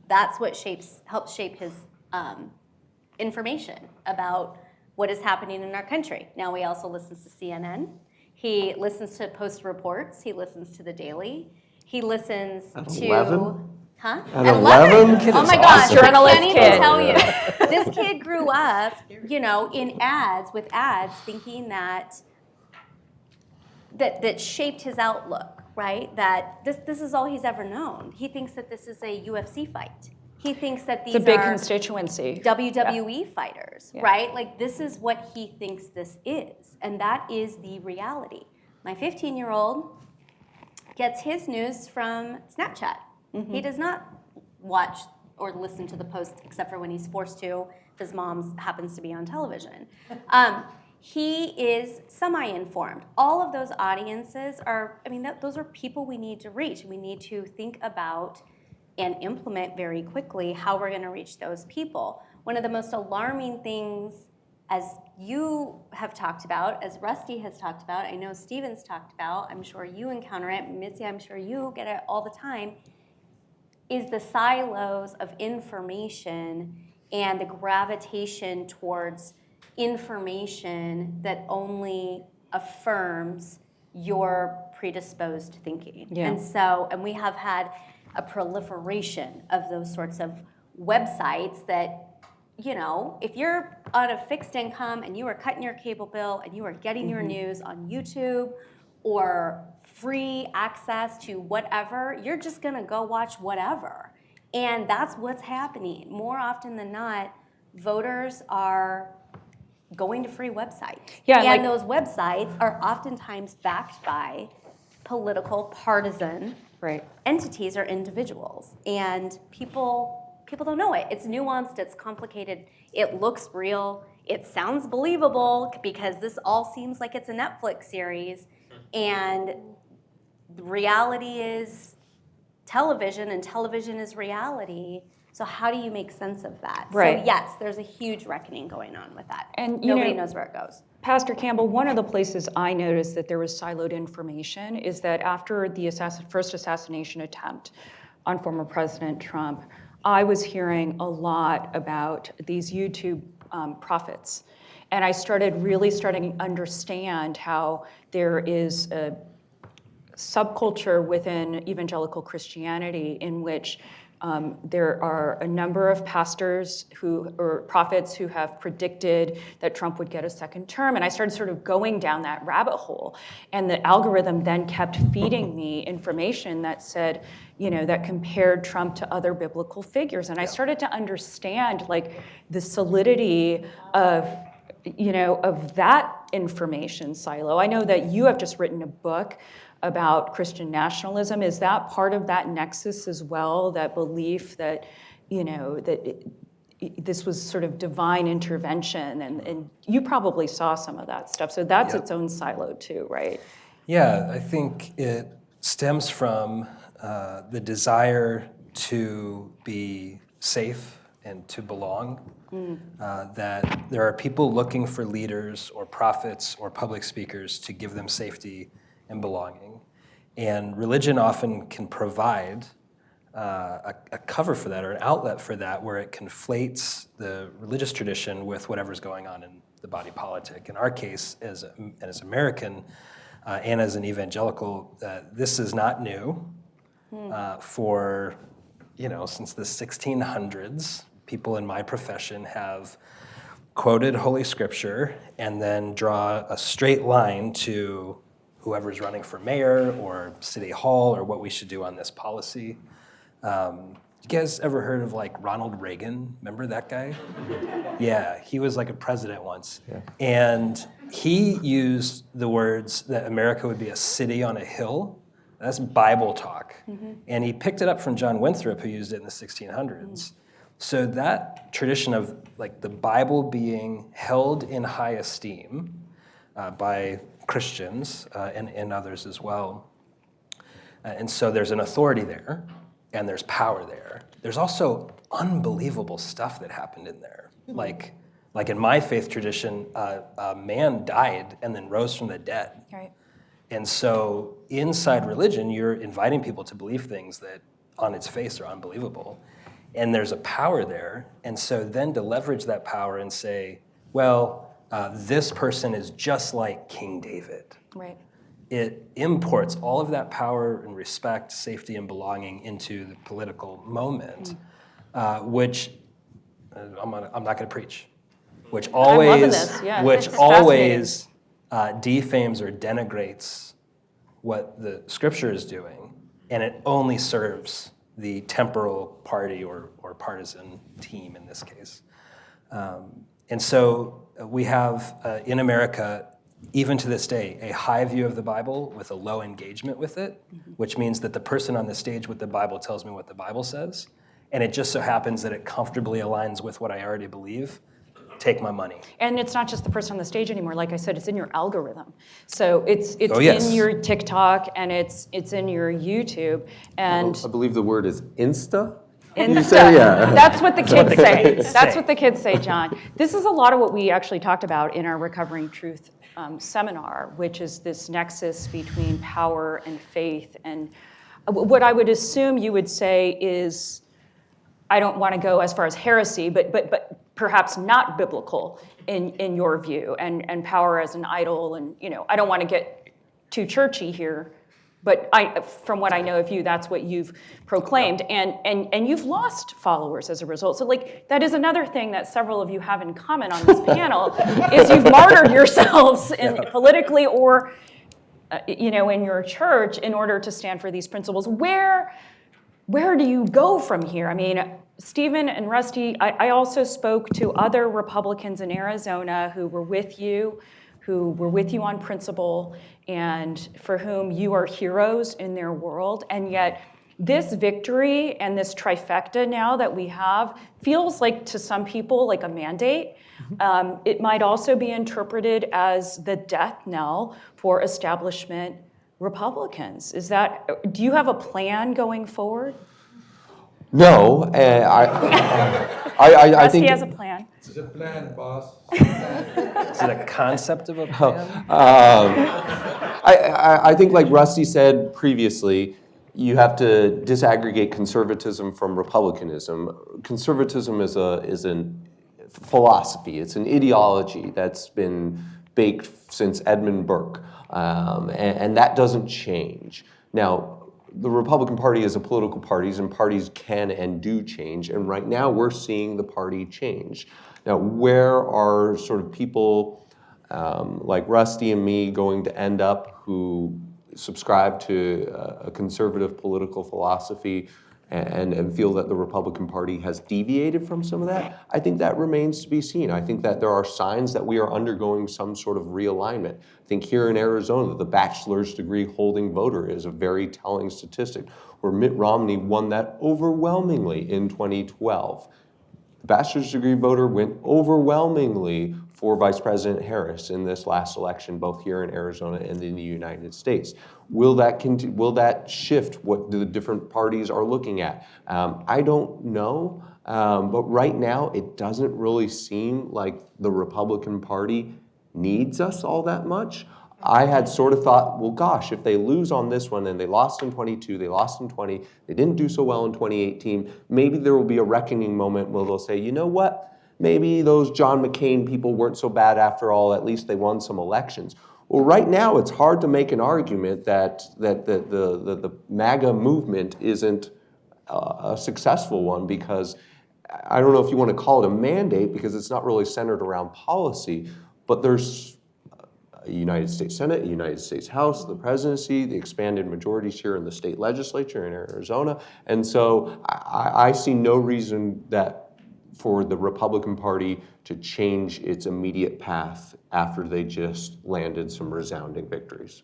That's what helps shape his information about what is happening in our country. Now he also listens to CNN. He listens to Post Reports. He listens to The Daily. He listens At to... 11? Huh? At 11? Oh my gosh, Journalist I can't kid. even tell you. This kid grew up, in ads, thinking that shaped his outlook, right? That this is all he's ever known. He thinks that this is a UFC fight. He thinks that these It's a big are constituency. WWE fighters, Yeah. right? Like, this is what he thinks this is, and that is the reality. My 15-year-old gets his news from Snapchat. Mm-hmm. He does not watch or listen to the Post except for when he's forced to, if his mom happens to be on television. He is semi-informed. All of those audiences are, those are people we need to reach. We need to think about and implement very quickly how we're going to reach those people. One of the most alarming things, as you have talked about, as Rusty has talked about, I know Steven's talked about, I'm sure you encounter it, Mitzi, I'm sure you get it all the time, is the silos of information and the gravitation towards information that only affirms your predisposed thinking. Yeah. And we have had a proliferation of those sorts of websites that, if you're on a fixed income and you are cutting your cable bill and you are getting your news on YouTube or free access to whatever, you're just gonna go watch whatever. And that's what's happening. More often than not, voters are going to free websites. Yeah, and those websites are oftentimes backed by political, partisan entities or individuals. And people don't know it. It's nuanced, it's complicated, it looks real, it sounds believable because this all seems like it's a Netflix series. And reality is television and television is reality. So how do you make sense of that? Right. So yes, there's a huge reckoning going on with that. And, you nobody know, knows where it goes. Pastor Campbell, one of the places I noticed that there was siloed information is that after the first assassination attempt on former President Trump, I was hearing a lot about these YouTube prophets. And I started starting to understand how there is a subculture within evangelical Christianity in which there are a number of pastors or prophets who have predicted that Trump would get a second term. And I started sort of going down that rabbit hole. And the algorithm then kept feeding me information that said, that compared Trump to other biblical figures. And I started to understand like the solidity of that information silo. I know that you have just written a book about Christian nationalism. Is that part of that nexus as well, that belief that, this was sort of divine intervention? And you probably saw some of that stuff. So that's its own silo too, right? Yeah, I think it stems from the desire to be safe and to belong. That there are people looking for leaders or prophets or public speakers to give them safety and belonging. And religion often can provide a cover for that or an outlet for that, where it conflates the religious tradition with whatever's going on in the body politic. In our case, as American and as an evangelical, this is not new. For, since the 1600s, people in my profession have quoted Holy Scripture and then draw a straight line to whoever's running for mayor or city hall or what we should do on this policy. You guys ever heard of like Ronald Reagan? Remember that guy? Yeah, he was like a president once. Yeah. And he used the words that America would be a city on a hill. That's Bible talk. And he picked it up from John Winthrop, who used it in the 1600s. So that tradition of like the Bible being held in high esteem by Christians and others as well. And so there's an authority there, and there's power there. There's also unbelievable stuff that happened in there. Like in my faith tradition, a man died and then rose from the dead. Right. And so inside religion, you're inviting people to believe things that on its face are unbelievable. And there's a power there. And so then to leverage that power and say, well, this person is just like King David. Right. It imports all of that power and respect, safety, and belonging into the political moment, which I'm not going to preach, which always, defames or denigrates what the Scripture is doing, and it only serves the temporal party or partisan team in this case. And so we have, in America, even to this day, a high view of the Bible with a low engagement with it, which means that the person on the stage with the Bible tells me what the Bible says, and it just so happens that it comfortably aligns with what I already believe. Take my money. And it's not just the person on the stage anymore. Like I said, it's in your algorithm. So it's yes. in your TikTok and it's in your YouTube. And I believe the word is Insta. Insta. Say, yeah. That's what the kids say. That's what the kids say, John. This is a lot of what we actually talked about in our Recovering Truth seminar, which is this nexus between power and faith. And what I would assume you would say is, I don't want to go as far as heresy, but perhaps not biblical in your view, and power as an idol. And I don't want to get too churchy here, but from what I know of you, that's what you've proclaimed, and you've lost followers as a result. So that is another thing that several of you have in common on this panel, is you've martyred yourselves politically or in your church in order to stand for these principles. Where do you go from here? I mean, Stephen and Rusty, I also spoke to other Republicans in Arizona who were with you on principle, and for whom you are heroes in their world. And yet this victory and this trifecta now that we have feels like, to some people, like a mandate. It might also be interpreted as the death knell for establishment Republicans. Do you have a plan going forward? No, I Rusty think. has a plan. It's a plan, boss. Is it a concept of a plan? I think, like Rusty said previously, you have to disaggregate conservatism from republicanism. Conservatism is an philosophy. It's an ideology that's been baked since Edmund Burke, and that doesn't change. Now, the Republican Party is a political party, and parties can and do change, and right now we're seeing the party change. Now, where are sort of people like Rusty and me going to end up who subscribe to a conservative political philosophy and feel that the Republican Party has deviated from some of that? I think that remains to be seen. I think that there are signs that we are undergoing some sort of realignment. I think here in Arizona, the bachelor's degree holding voter is a very telling statistic, where Mitt Romney won that overwhelmingly in 2012. The bachelor's degree voter went overwhelmingly for Vice President Harris in this last election, both here in Arizona and in the United States. Will that shift what the different parties are looking at? I don't know, but right now it doesn't really seem like the Republican Party needs us all that much. I had sort of thought, well, gosh, if they lose on this one, and they lost in 22, they lost in 20, they didn't do so well in 2018, maybe there will be a reckoning moment where they'll say, you know what? Maybe those John McCain people weren't so bad after all, at least they won some elections. Well, right now it's hard to make an argument that the MAGA movement isn't a successful one, because I don't know if you want to call it a mandate, because it's not really centered around policy, but there's a United States Senate, a United States House, the presidency, the expanded majorities here in the state legislature in Arizona, and so I see no reason for the Republican Party to change its immediate path after they just landed some resounding victories.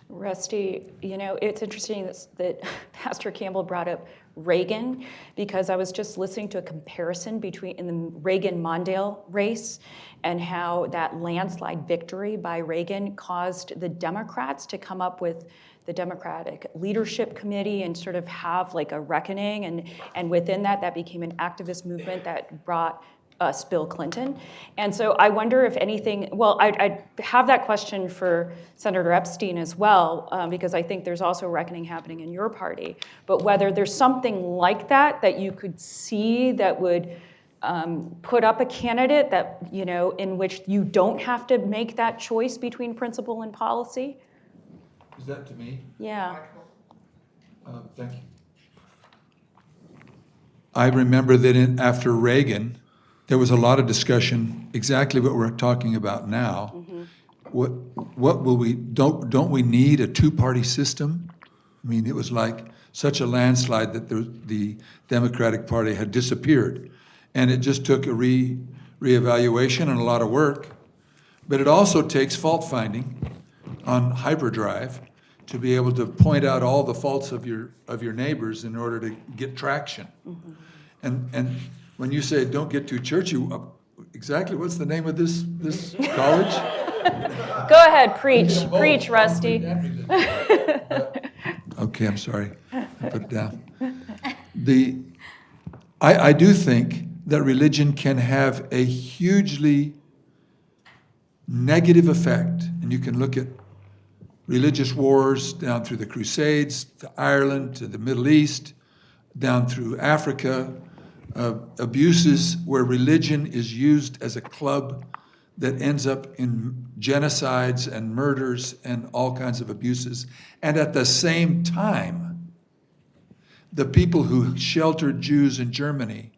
Rusty, it's interesting that Pastor Campbell brought up Reagan, because I was just listening to a comparison in the Reagan-Mondale race, and how that landslide victory by Reagan caused the Democrats to come up with the Democratic Leadership Committee and sort of have like a reckoning, and within that became an activist movement that brought us Bill Clinton. And so I wonder if anything, well, I have that question for Senator Epstein as well, because I think there's also a reckoning happening in your party, but whether there's something like that you could see that would put up a candidate that, in which you don't have to make that choice between principle and policy. Is that to me? Yeah. Thank you. I remember that after Reagan, there was a lot of discussion, exactly what we're talking about now. Mm-hmm. What will we, don't we need a two-party system? I mean, it was like such a landslide that the Democratic Party had disappeared. And it just took a reevaluation and a lot of work. But it also takes fault finding on hyperdrive to be able to point out all the faults of your neighbors in order to get traction. Mm-hmm. And when you say don't get too churchy, exactly what's the name of this college? Go ahead, preach, Rusty. Okay, I'm sorry, I put it down. I do think that religion can have a hugely negative effect, and you can look at religious wars down through the Crusades, to Ireland, to the Middle East, down through Africa, abuses where religion is used as a club that ends up in genocides and murders and all kinds of abuses. And at the same time, the people who sheltered Jews in Germany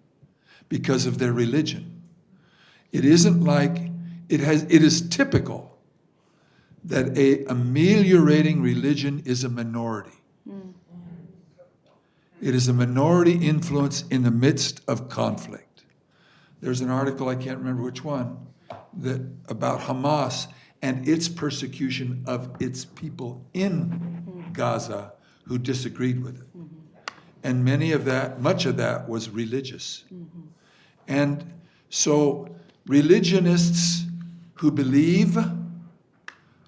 because of their religion, it isn't like, it is typical that a ameliorating religion is a minority. Mm. It is a minority influence in the midst of conflict. There's an article, I can't remember which one, about Hamas and its persecution of its people in Gaza who disagreed with it. Mm-hmm. And much of that was religious. Mm-hmm. And so religionists who believe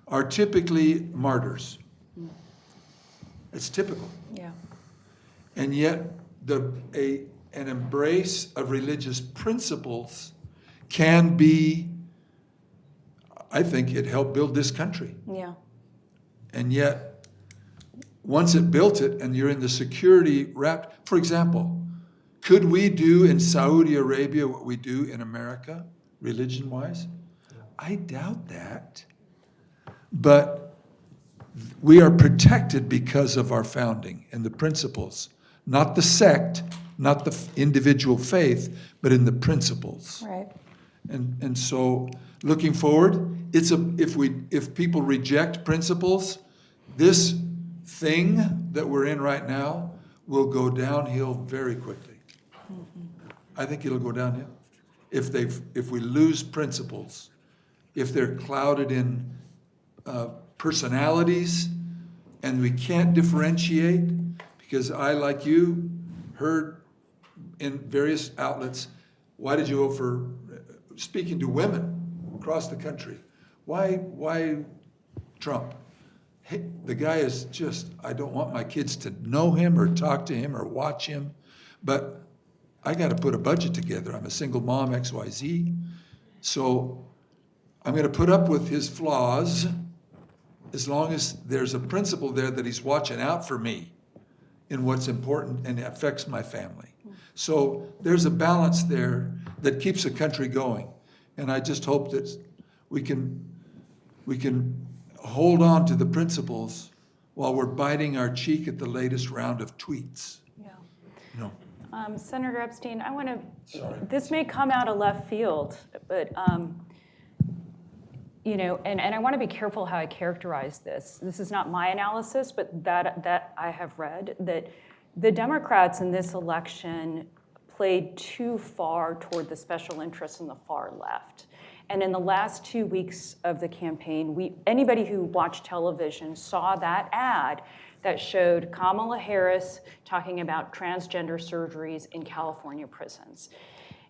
are typically martyrs. It's typical. Yeah. And yet an embrace of religious principles can be, I think it helped build this country. Yeah. And yet, once it built it and you're in the security wrapped, for example, could we do in Saudi Arabia what we do in America, religion-wise? I doubt that. But we are protected because of our founding and the principles, not the sect, not the individual faith, but in the principles. Right. And so, looking forward, if people reject principles, this thing that we're in right now will go downhill very quickly. I think it'll go downhill. If we lose principles, if they're clouded in personalities, and we can't differentiate, because I, like you, heard in various outlets, why did you vote for, speaking to women across the country, why Trump? Hey, the guy is just, I don't want my kids to know him or talk to him or watch him, but I got to put a budget together. I'm a single mom, XYZ. So I'm going to put up with his flaws as long as there's a principle there that he's watching out for me in what's important and affects my family. So there's a balance there that keeps the country going. And I just hope that we can hold on to the principles while we're biting our cheek at the latest round of tweets. Yeah. No. Senator Epstein, I want to, Sorry. this may come out of left field, but, you know, and I want to be careful how I characterize this. This is not my analysis, but that I have read, that the Democrats in this election played too far toward the special interests in the far left. And in the last 2 weeks of the campaign, anybody who watched television saw that ad that showed Kamala Harris talking about transgender surgeries in California prisons.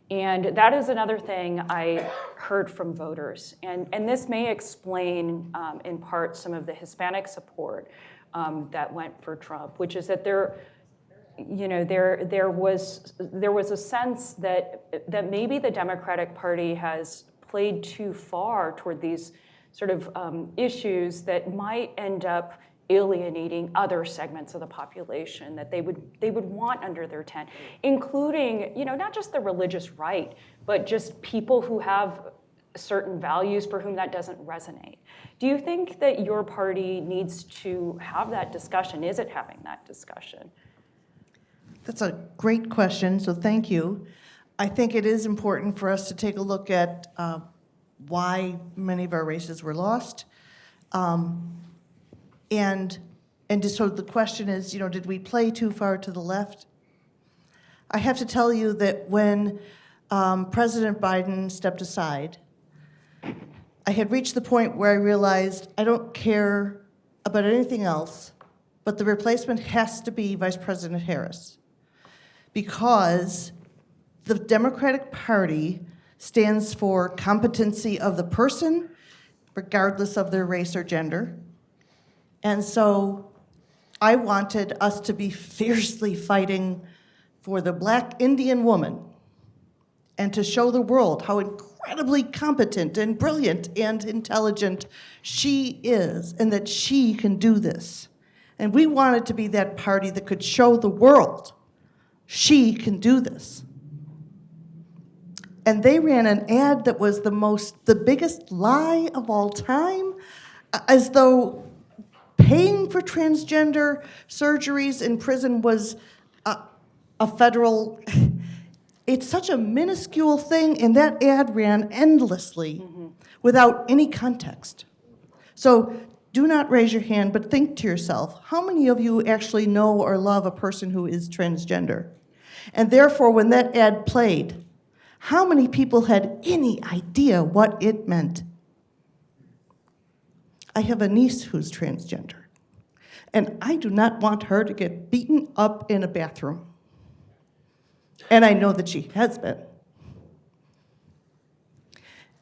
And that is another thing I heard from voters. And this may explain, in part, some of the Hispanic support that went for Trump, which is that there was a sense that maybe the Democratic Party has played too far toward these sort of issues that might end up alienating other segments of the population that they would want under their tent, including, you know, not just the religious right, but just people who have certain values for whom that doesn't resonate. Do you think that your party needs to have that discussion? Is it having that discussion? That's a great question, so thank you. I think it is important for us to take a look at why many of our races were lost. And just so the question is, you know, did we play too far to the left? I have to tell you that when President Biden stepped aside, I had reached the point where I realized I don't care about anything else, but the replacement has to be Vice President Harris, because the Democratic Party stands for competency of the person, regardless of their race or gender. And so I wanted us to be fiercely fighting for the Black Indian woman and to show the world how incredibly competent and brilliant and intelligent she is, and that she can do this. And we wanted to be that party that could show the world she can do this. And they ran an ad that was the biggest lie of all time, as though paying for transgender surgeries in prison was a federal, it's such a minuscule thing, and that ad ran endlessly without any context. So do not raise your hand, but think to yourself, how many of you actually know or love a person who is transgender? And therefore, when that ad played, how many people had any idea what it meant? I have a niece who's transgender, and I do not want her to get beaten up in a bathroom. And I know that she has been.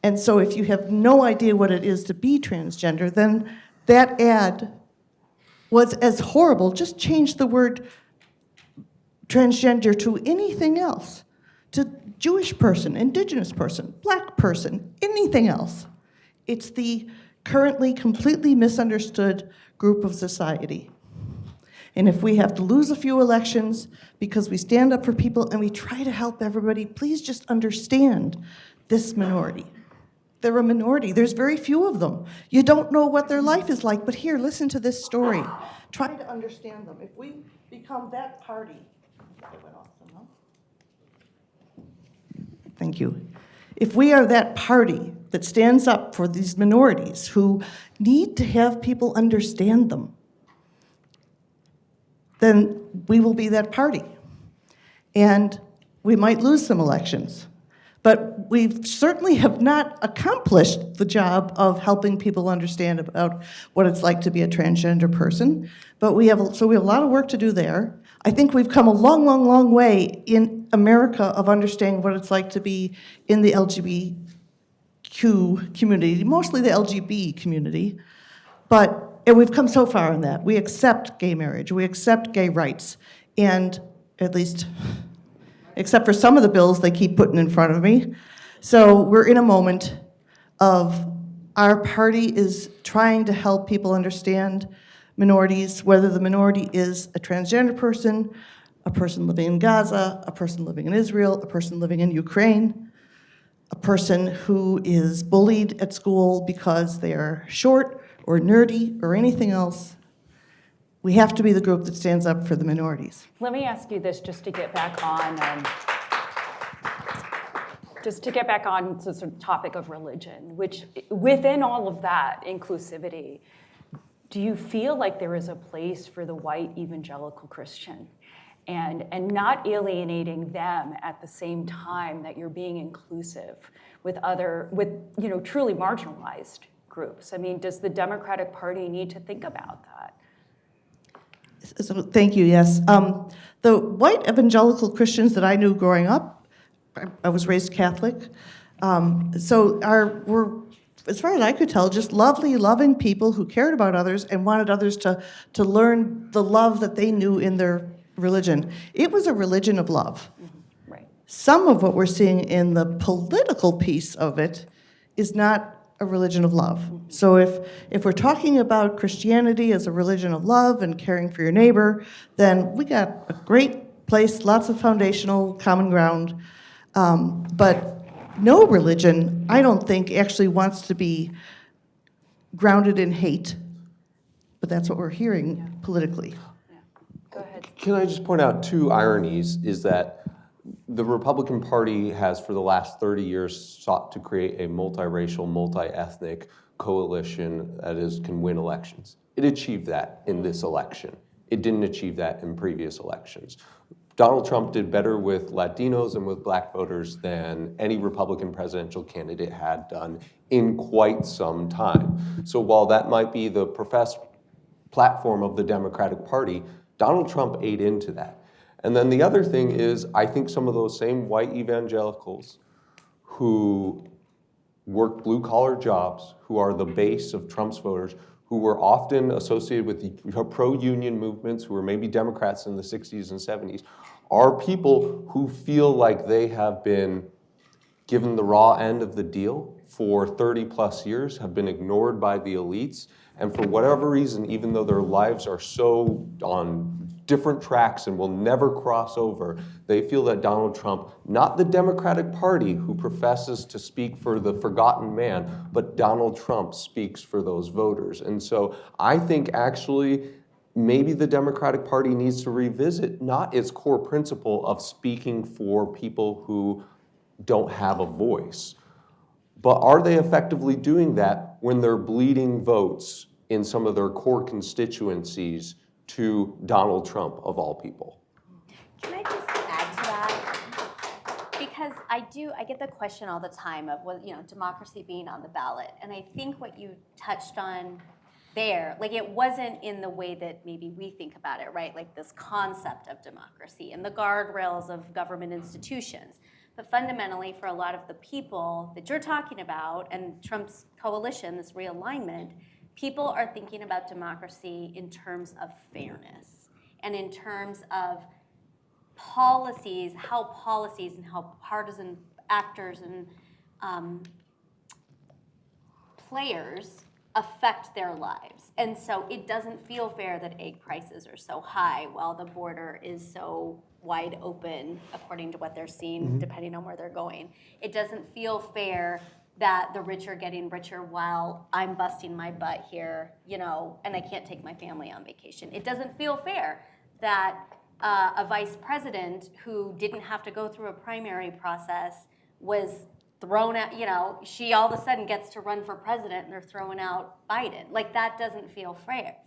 And so if you have no idea what it is to be transgender, then that ad was as horrible. Just change the word transgender to anything else, to Jewish person, indigenous person, black person, anything else. It's the currently completely misunderstood group of society. And if we have to lose a few elections because we stand up for people and we try to help everybody, please just understand this minority. They're a minority. There's very few of them. You don't know what their life is like, but here, listen to this story. Try to understand them. If we become that party, that went off somehow. Thank you. If we are that party that stands up for these minorities who need to have people understand them, then we will be that party. And we might lose some elections. But we certainly have not accomplished the job of helping people understand about what it's like to be a transgender person. But we have a lot of work to do there. I think we've come a long, long, long way in America of understanding what it's like to be in the LGBTQ community, mostly the LGB community. And we've come so far in that. We accept gay marriage, we accept gay rights, and at least, except for some of the bills they keep putting in front of me. So we're in a moment of our party is trying to help people understand minorities, whether the minority is a transgender person, a person living in Gaza, a person living in Israel, a person living in Ukraine, a person who is bullied at school because they are short or nerdy or anything else. We have to be the group that stands up for the minorities. Let me ask you this, just to get back on to the topic of religion, which within all of that inclusivity, do you feel like there is a place for the white evangelical Christian and not alienating them at the same time that you're being inclusive with truly marginalized groups? I mean, does the Democratic Party need to think about that? So, thank you, yes. The white evangelical Christians that I knew growing up, I was raised Catholic, were, as far as I could tell, just lovely, loving people who cared about others and wanted others to learn the love that they knew in their religion. It was a religion of love. Mm-hmm. Right. Some of what we're seeing in the political piece of it is not a religion of love. So if we're talking about Christianity as a religion of love and caring for your neighbor, then we got a great place, lots of foundational common ground. But no religion, I don't think, actually wants to be grounded in hate. But that's what we're hearing politically. Yeah. Go ahead. Can I just point out two ironies, is that the Republican Party has, for the last 30 years, sought to create a multiracial, multi-ethnic coalition that can win elections. It achieved that in this election. It didn't achieve that in previous elections. Donald Trump did better with Latinos and with black voters than any Republican presidential candidate had done in quite some time. So while that might be the professed platform of the Democratic Party, Donald Trump ate into that. And then the other thing is, I think some of those same white evangelicals who work blue-collar jobs, who are the base of Trump's voters, who were often associated with the pro-union movements, who were maybe Democrats in the 60s and 70s, are people who feel like they have been given the raw end of the deal for 30 plus years, have been ignored by the elites, and for whatever reason, even though their lives are so on different tracks and will never cross over, they feel that Donald Trump, not the Democratic Party who professes to speak for the forgotten man, but Donald Trump speaks for those voters. And so I think actually maybe the Democratic Party needs to revisit not its core principle of speaking for people who don't have a voice, but are they effectively doing that when they're bleeding votes in some of their core constituencies to Donald Trump, of all people? Can I just add to that? Because I get the question all the time of, democracy being on the ballot. And I think what you touched on there, like it wasn't in the way that maybe we think about it, right? Like this concept of democracy and the guardrails of government institutions. But fundamentally, for a lot of the people that you're talking about and Trump's coalition, this realignment, people are thinking about democracy in terms of fairness and in terms of policies and how partisan actors and players affect their lives. And so it doesn't feel fair that egg prices are so high while the border is so wide open according to what they're seeing, depending on where they're going. It doesn't feel fair that the rich are getting richer while I'm busting my butt here, and I can't take my family on vacation. It doesn't feel fair that a vice president who didn't have to go through a primary process was thrown out, she all of a sudden gets to run for president and they're throwing out Biden. Like, that doesn't feel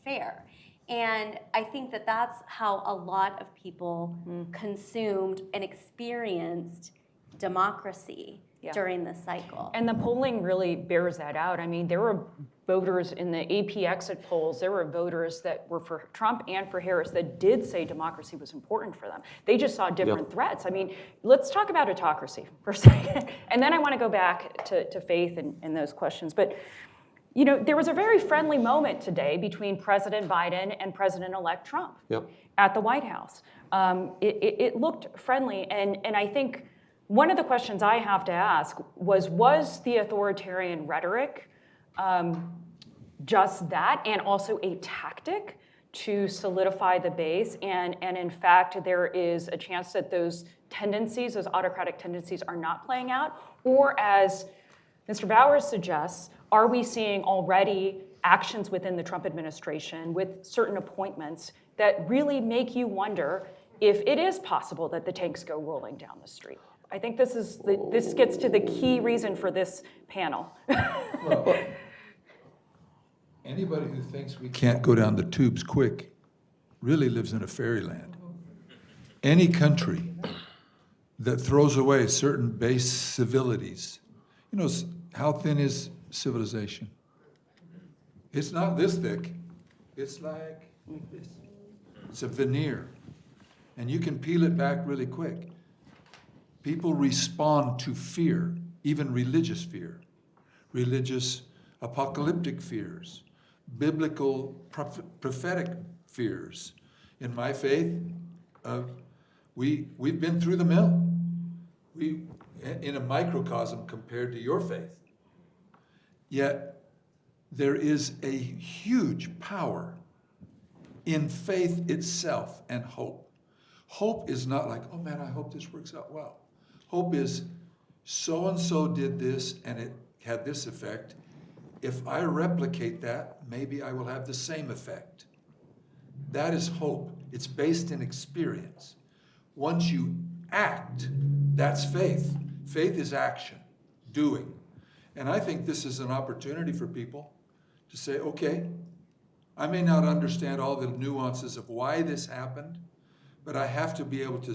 fair. And I think that that's how a lot of people consumed and experienced democracy during this cycle. And the polling really bears that out. I mean, there were voters in the AP exit polls, there were voters that were for Trump and for Harris that did say democracy was important for them. They just saw different threats. I mean, let's talk about autocracy for a second. And then I want to go back to faith and those questions. But, there was a very friendly moment today between President Biden and President-elect Trump at the White House. It looked friendly, and I think one of the questions I have to ask was the authoritarian rhetoric just that, and also a tactic to solidify the base? And in fact, there is a chance that those tendencies, those autocratic tendencies, are not playing out? Or, as Mr. Bowers suggests, are we seeing already actions within the Trump administration with certain appointments that really make you wonder if it is possible that the tanks go rolling down the street? I think this gets to the key reason for this panel. Well, anybody who thinks we can't go down the tubes quick really lives in a fairyland. Any country that throws away certain base civilities, how thin is civilization? It's not this thick. It's like this. It's a veneer. And you can peel it back really quick. People respond to fear, even religious fear, religious apocalyptic fears, biblical prophetic fears. In my faith, we've been through the mill. In a microcosm compared to your faith. Yet there is a huge power in faith itself and hope. Hope is not like, oh man, I hope this works out well. Hope is, so-and-so did this and it had this effect. If I replicate that, maybe I will have the same effect. That is hope. It's based in experience. Once you act, that's faith. Faith is action, doing. And I think this is an opportunity for people to say, okay, I may not understand all the nuances of why this happened, but I have to be able to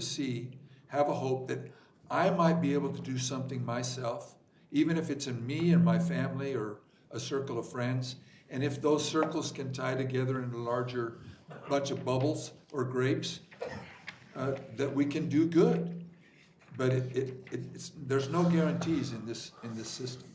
have a hope that I might be able to do something myself, even if it's in me and my family or a circle of friends. And if those circles can tie together in a larger bunch of bubbles or grapes, that we can do good. But there's no guarantees in this system.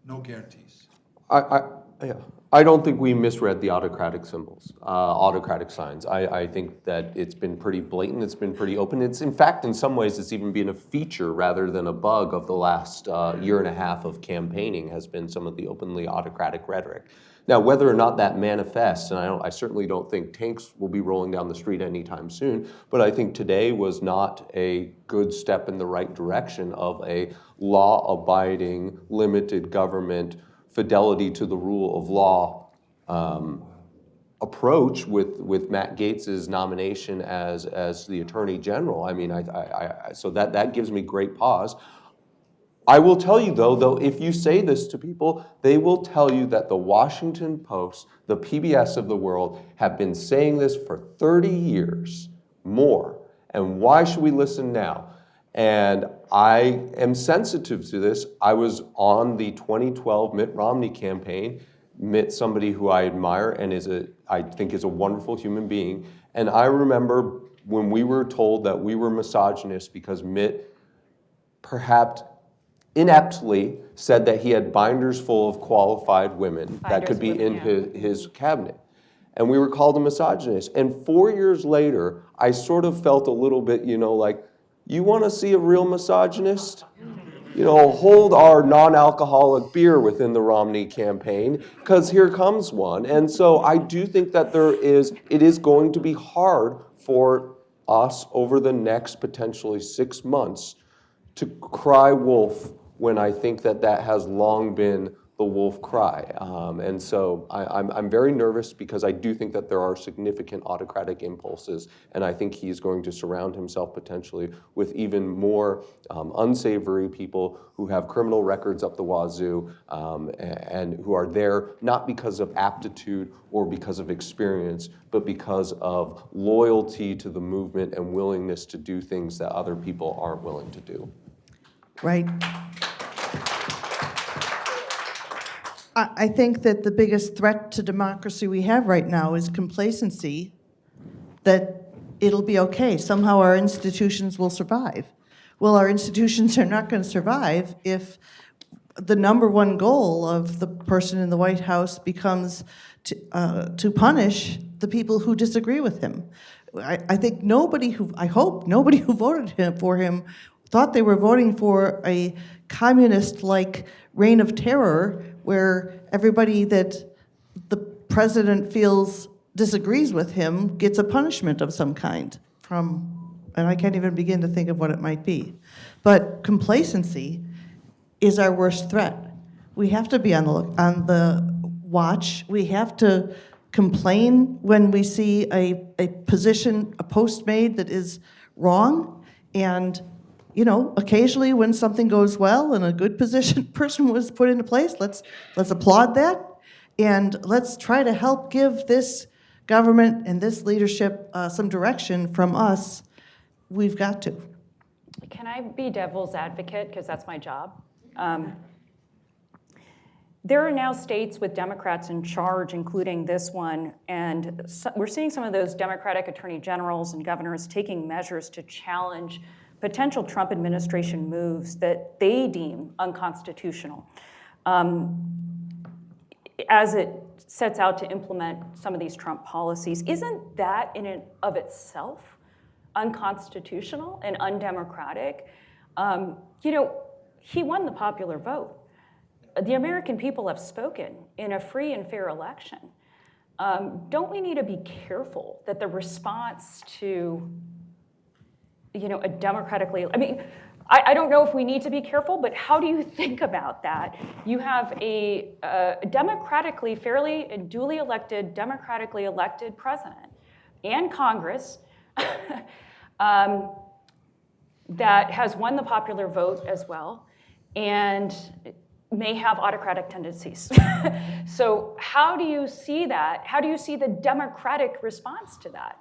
No guarantees. I don't think we misread the autocratic symbols, autocratic signs. I think that it's been pretty blatant, it's been pretty open. It's, in fact, in some ways, it's even been a feature rather than a bug of the last year and a half of campaigning has been some of the openly autocratic rhetoric. Now, whether or not that manifests, and I certainly don't think tanks will be rolling down the street anytime soon, but I think today was not a good step in the right direction of a law-abiding, limited government, fidelity to the rule of law approach with Matt Gaetz's nomination as the Attorney General. I mean, so that gives me great pause. I will tell you, though, if you say this to people, they will tell you that the Washington Post, the PBS of the world, have been saying this for 30 years more. And why should we listen now? And I am sensitive to this. I was on the 2012 Mitt Romney campaign. Mitt, somebody who I admire and I think is a wonderful human being. And I remember when we were told that we were misogynist because Mitt perhaps ineptly said that he had binders full of qualified women that could be in his cabinet. and we were called a misogynist. And 4 years later, I sort of felt a little bit, like, you want to see a real misogynist? Hold our non-alcoholic beer within the Romney campaign, because here comes one. And so I do think that it is going to be hard for us over the next potentially 6 months to cry wolf when I think that has long been the wolf cry. And so I'm very nervous because I do think that there are significant autocratic impulses, and I think he's going to surround himself potentially with even more unsavory people who have criminal records up the wazoo, and who are there not because of aptitude or because of experience, but because of loyalty to the movement and willingness to do things that other people aren't willing to do. Right. I think that the biggest threat to democracy we have right now is complacency, that it'll be okay. Somehow our institutions will survive. Well, our institutions are not going to survive if the number one goal of the person in the White House becomes to punish the people who disagree with him. I think I hope nobody who voted for him thought they were voting for a communist-like reign of terror where everybody that the president feels disagrees with him gets a punishment of some kind and I can't even begin to think of what it might be. But complacency is our worst threat. We have to be on the watch. We have to complain when we see a post made that is wrong, and occasionally when something goes well and a good person was put into place, let's applaud that, and let's try to help give this government and this leadership some direction from us. We've got to. Can I be devil's advocate, because that's my job? There are now states with Democrats in charge, including this one, and we're seeing some of those Democratic attorney generals and governors taking measures to challenge potential Trump administration moves that they deem unconstitutional, as it sets out to implement some of these Trump policies. Isn't that in and of itself unconstitutional and undemocratic? He won the popular vote. The American people have spoken in a free and fair election. Don't we need to be careful that the response to a democratically, I don't know if we need to be careful, but how do you think about that? You have a democratically, fairly and duly elected, democratically elected president and Congress that has won the popular vote as well, and may have autocratic tendencies. So how do you see that? How do you see the democratic response to that?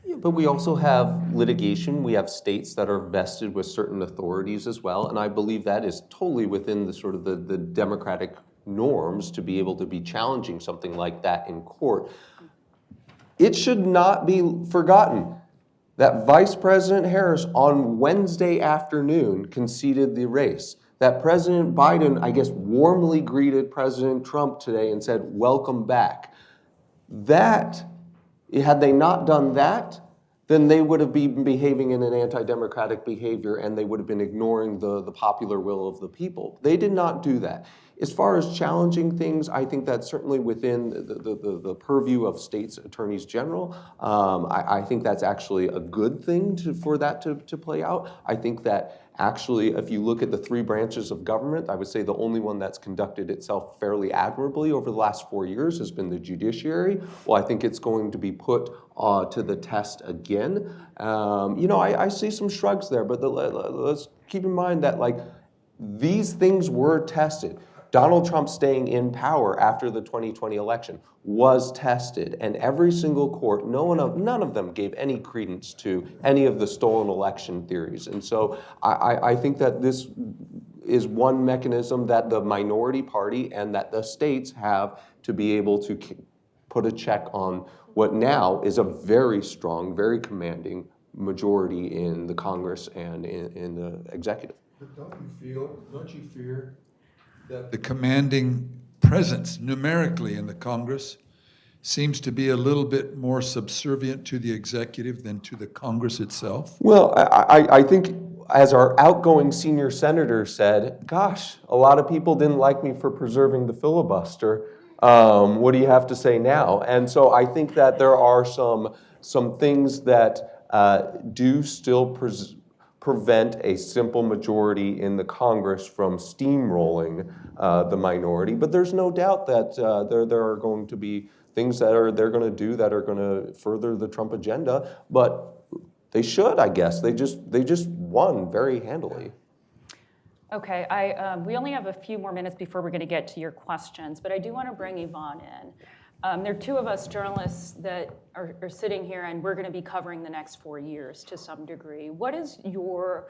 Yeah, but we also have litigation. We have states that are vested with certain authorities as well, and I believe that is totally within the sort of the democratic norms to be able to be challenging something like that in court. It should not be forgotten that Vice President Harris on Wednesday afternoon conceded the race. That President Biden, I guess, warmly greeted President Trump today and said, "Welcome back." That, had they not done that, then they would have been behaving in an anti-democratic behavior, and they would have been ignoring the popular will of the people. They did not do that. As far as challenging things, I think that's certainly within the purview of states' attorneys general. I think that's actually a good thing for that to play out. I think that actually, if you look at the three branches of government, I would say the only one that's conducted itself fairly admirably over the last 4 years has been the judiciary. Well, I think it's going to be put to the test again. I see some shrugs there, but let's keep in mind that these things were tested. Donald Trump staying in power after the 2020 election was tested, and every single court, none of them gave any credence to any of the stolen election theories. And so I think that this is one mechanism that the minority party and that the states have to be able to put a check on what now is a very strong, very commanding majority in the Congress and in the executive. But don't you fear that the commanding presence numerically in the Congress seems to be a little bit more subservient to the executive than to the Congress itself? Well, I think, as our outgoing senior senator said, gosh, a lot of people didn't like me for preserving the filibuster. What do you have to say now? And so I think that there are some things that do still prevent a simple majority in the Congress from steamrolling the minority. But there's no doubt that there are going to be things that they're going to do that are going to further the Trump agenda. But they should, I guess. They just won very handily. Okay, we only have a few more minutes before we're going to get to your questions, but I do want to bring Yvonne in. There are two of us journalists that are sitting here, and we're going to be covering the next 4 years to some degree. What is your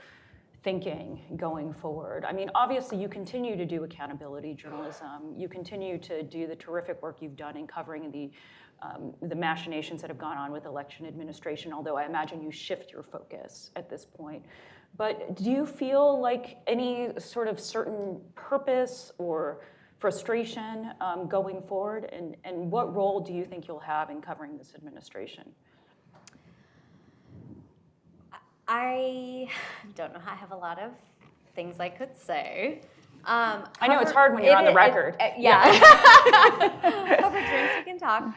thinking going forward? I mean, obviously, you continue to do accountability journalism. You continue to do the terrific work you've done in covering the machinations that have gone on with election administration, although I imagine you shift your focus at this point. But do you feel like any sort of certain purpose or frustration going forward? And what role do you think you'll have in covering this administration? I don't know. I have a lot of things I could say. I know it's hard when you're on the record. Yeah. Over drinks, we can talk.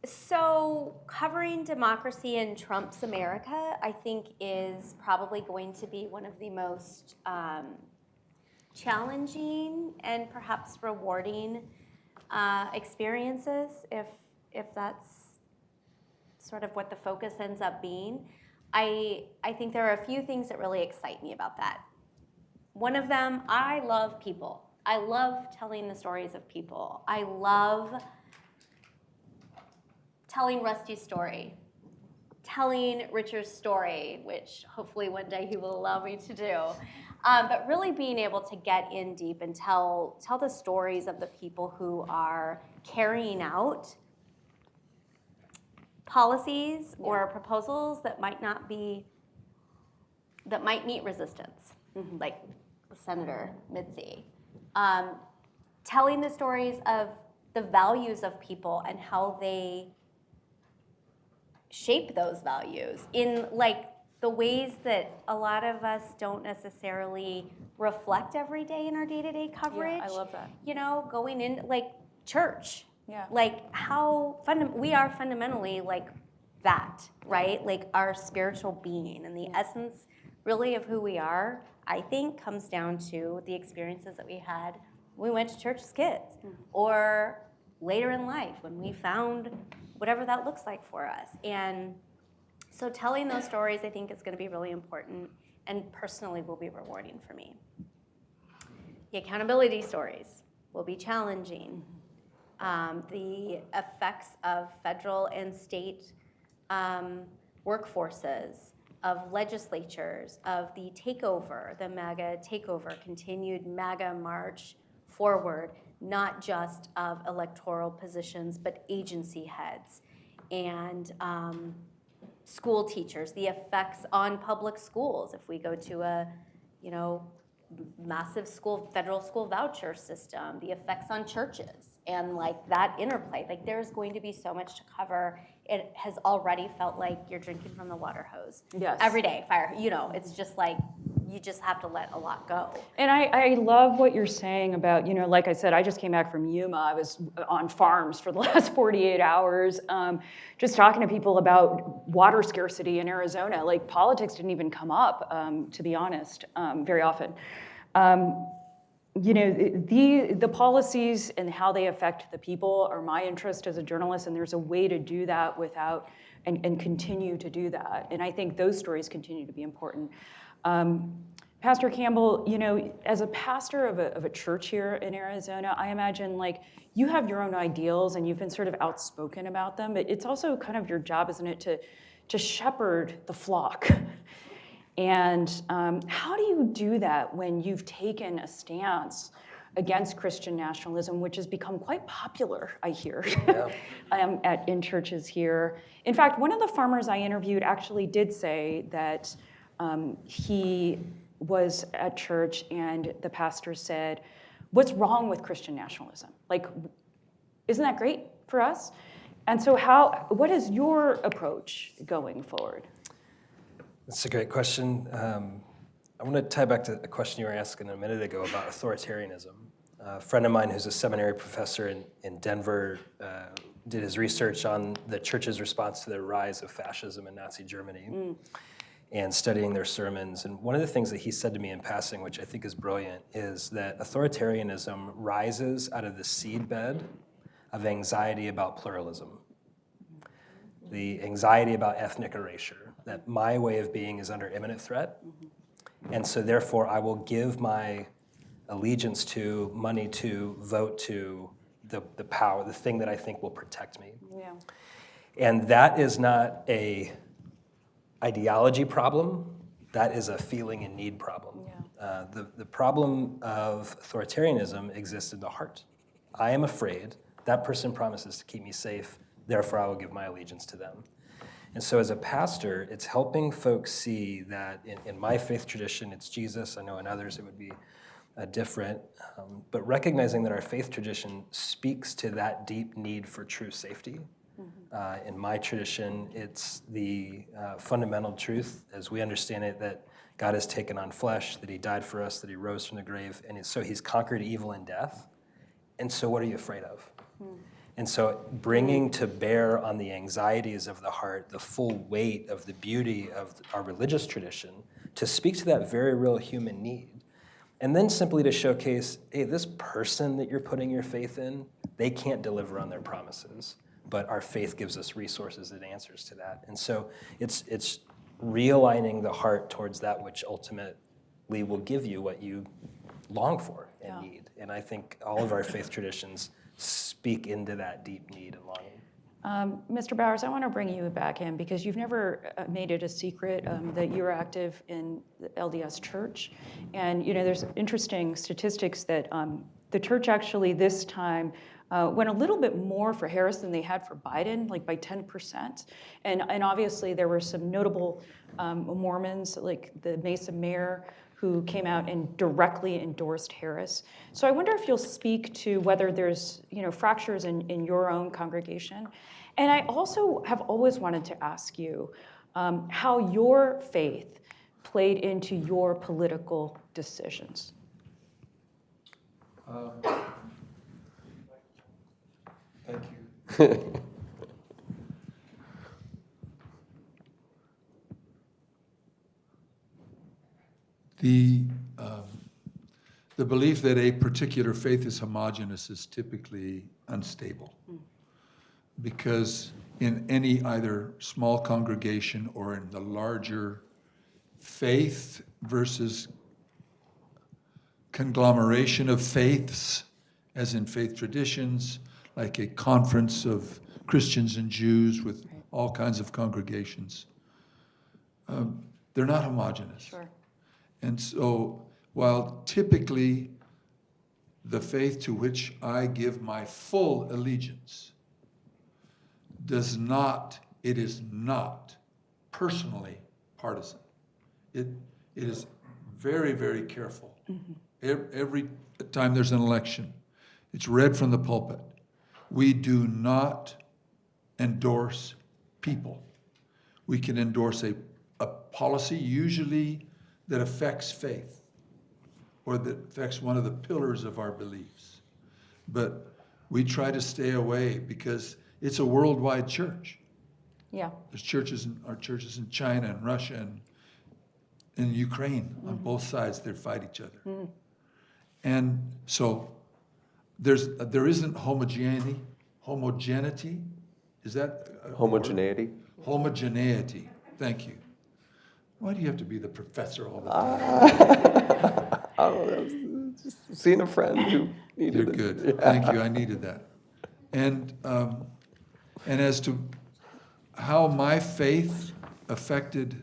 So covering democracy in Trump's America, I think, is probably going to be one of the most challenging and perhaps rewarding experiences, if that's sort of what the focus ends up being. I think there are a few things that really excite me about that. One of them, I love people. I love telling the stories of people. I love telling Rusty's story, telling Richard's story, which hopefully one day he will allow me to do. But really being able to get in deep and tell the stories of the people who are carrying out policies or proposals that might meet resistance, like Senator Mitzi. Telling the stories of the values of people and how they shape those values in like the ways that a lot of us don't necessarily reflect every day in our day-to-day coverage. Yeah, I love that. You know, going in like church. Yeah. Like how we are fundamentally like that, right? Like our spiritual being and the essence really of who we are, I think, comes down to the experiences that we had when we went to church as kids or later in life when we found whatever that looks like for us. And so telling those stories, I think, is going to be really important and personally will be rewarding for me. The accountability stories will be challenging. The effects of federal and state workforces, of legislatures, of the takeover, the MAGA takeover, continued MAGA march forward, not just of electoral positions, but agency heads and school teachers, the effects on public schools. If we go to a, massive federal school voucher system, the effects on churches and like that interplay. Like there's going to be so much to cover. It has already felt like you're drinking from the water hose. Yes. Every day, it's just like, you just have to let a lot go. And I love what you're saying about, like I said, I just came back from Yuma. I was on farms for the last 48 hours, just talking to people about water scarcity in Arizona. Like politics didn't even come up, to be honest, very often. The policies and how they affect the people are my interest as a journalist, and there's a way to do that without, and continue to do that. And I think those stories continue to be important. Pastor Campbell, as a pastor of a church here in Arizona, I imagine like you have your own ideals and you've been sort of outspoken about them, but it's also kind of your job, isn't it, to shepherd the flock. And how do you do that when you've taken a stance against Christian nationalism, which has become quite popular, I hear, in churches here? In fact, one of the farmers I interviewed actually did say that he was at church and the pastor said, what's wrong with Christian nationalism? Like, isn't that great for us? And so what is your approach going forward? That's a great question. I want to tie back to a question you were asking a minute ago about authoritarianism. A friend of mine who's a seminary professor in Denver did his research on the church's response to the rise of fascism in Nazi Germany and studying their sermons. And one of the things that he said to me in passing, which I think is brilliant, is that authoritarianism rises out of the seedbed of anxiety about pluralism. The anxiety about ethnic erasure, that my way of being is under imminent threat. And so therefore I will give my allegiance to, money to, vote to the power, the thing that I think will protect me. Yeah. And that is not a ideology problem, that is a feeling and need problem. Yeah. The problem of authoritarianism exists in the heart. I am afraid that person promises to keep me safe, therefore I will give my allegiance to them. And so as a pastor, it's helping folks see that in my faith tradition, it's Jesus. I know in others it would be different, but recognizing that our faith tradition speaks to that deep need for true safety. In my tradition, it's the fundamental truth, as we understand it, that God has taken on flesh, that he died for us, that he rose from the grave, and so he's conquered evil and death. And so what are you afraid of? And so bringing to bear on the anxieties of the heart the full weight of the beauty of our religious tradition to speak to that very real human need. And then simply to showcase, hey, this person that you're putting your faith in, they can't deliver on their promises, but our faith gives us resources and answers to that. And so it's realigning the heart towards that which ultimately will give you what you long for and need. And I think all of our faith traditions speak into that deep need and longing. Mr. Bowers, I want to bring you back in because you've never made it a secret that you're active in the LDS Church. And there's interesting statistics that the church actually this time went a little bit more for Harris than they had for Biden, like by 10%. And obviously there were some notable Mormons, like the Mesa mayor, who came out and directly endorsed Harris. So I wonder if you'll speak to whether there's fractures in your own congregation. And I also have always wanted to ask you how your faith played into your political decisions. Thank you. The belief that a particular faith is homogeneous is typically unstable, because in any either small congregation or in the larger faith versus conglomeration of faiths, as in faith traditions, like a conference of Christians and Jews with all kinds of congregations, they're not homogeneous. Sure. And so, while typically the faith to which I give my full allegiance it is not personally partisan. It is very, very careful. Every time there's an election, it's read from the pulpit. We do not endorse people. We can endorse a policy usually that affects faith or that affects one of the pillars of our beliefs. But we try to stay away because it's a worldwide church. Yeah. There's our churches in China and Russia and in Ukraine. On both sides, they fight each other. And so there isn't homogeneity. Is that a Homogeneity. word? Homogeneity. Thank you. Why do you have to be the professor all the time? I don't know. Just seeing a friend who needed You're it. good. Yeah. Thank you. I needed that. And as to how my faith affected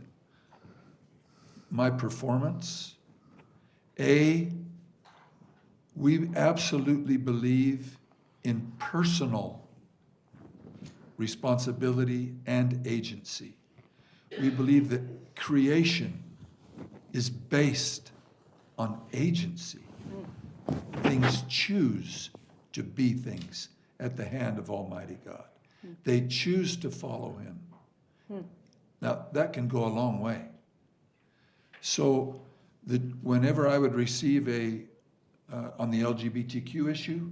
my performance, we absolutely believe in personal responsibility and agency. We believe that creation is based on agency. things choose to be things at the hand of Almighty God. They choose to follow him. Now, that can go a long way. So whenever I would receive on the LGBTQ issue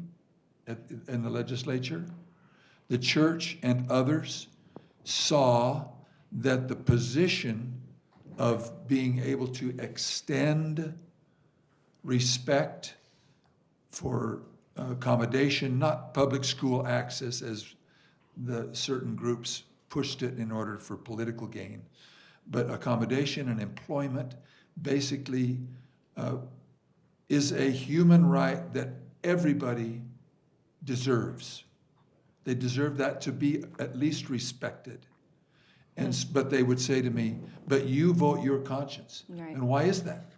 in the legislature, the church and others saw that the position of being able to extend respect for accommodation, not public school access as the certain groups pushed it in order for political gain, but accommodation and employment basically is a human right that everybody deserves. They deserve that to be at least respected. But they would say to me, but you vote your conscience. Right. And why is that?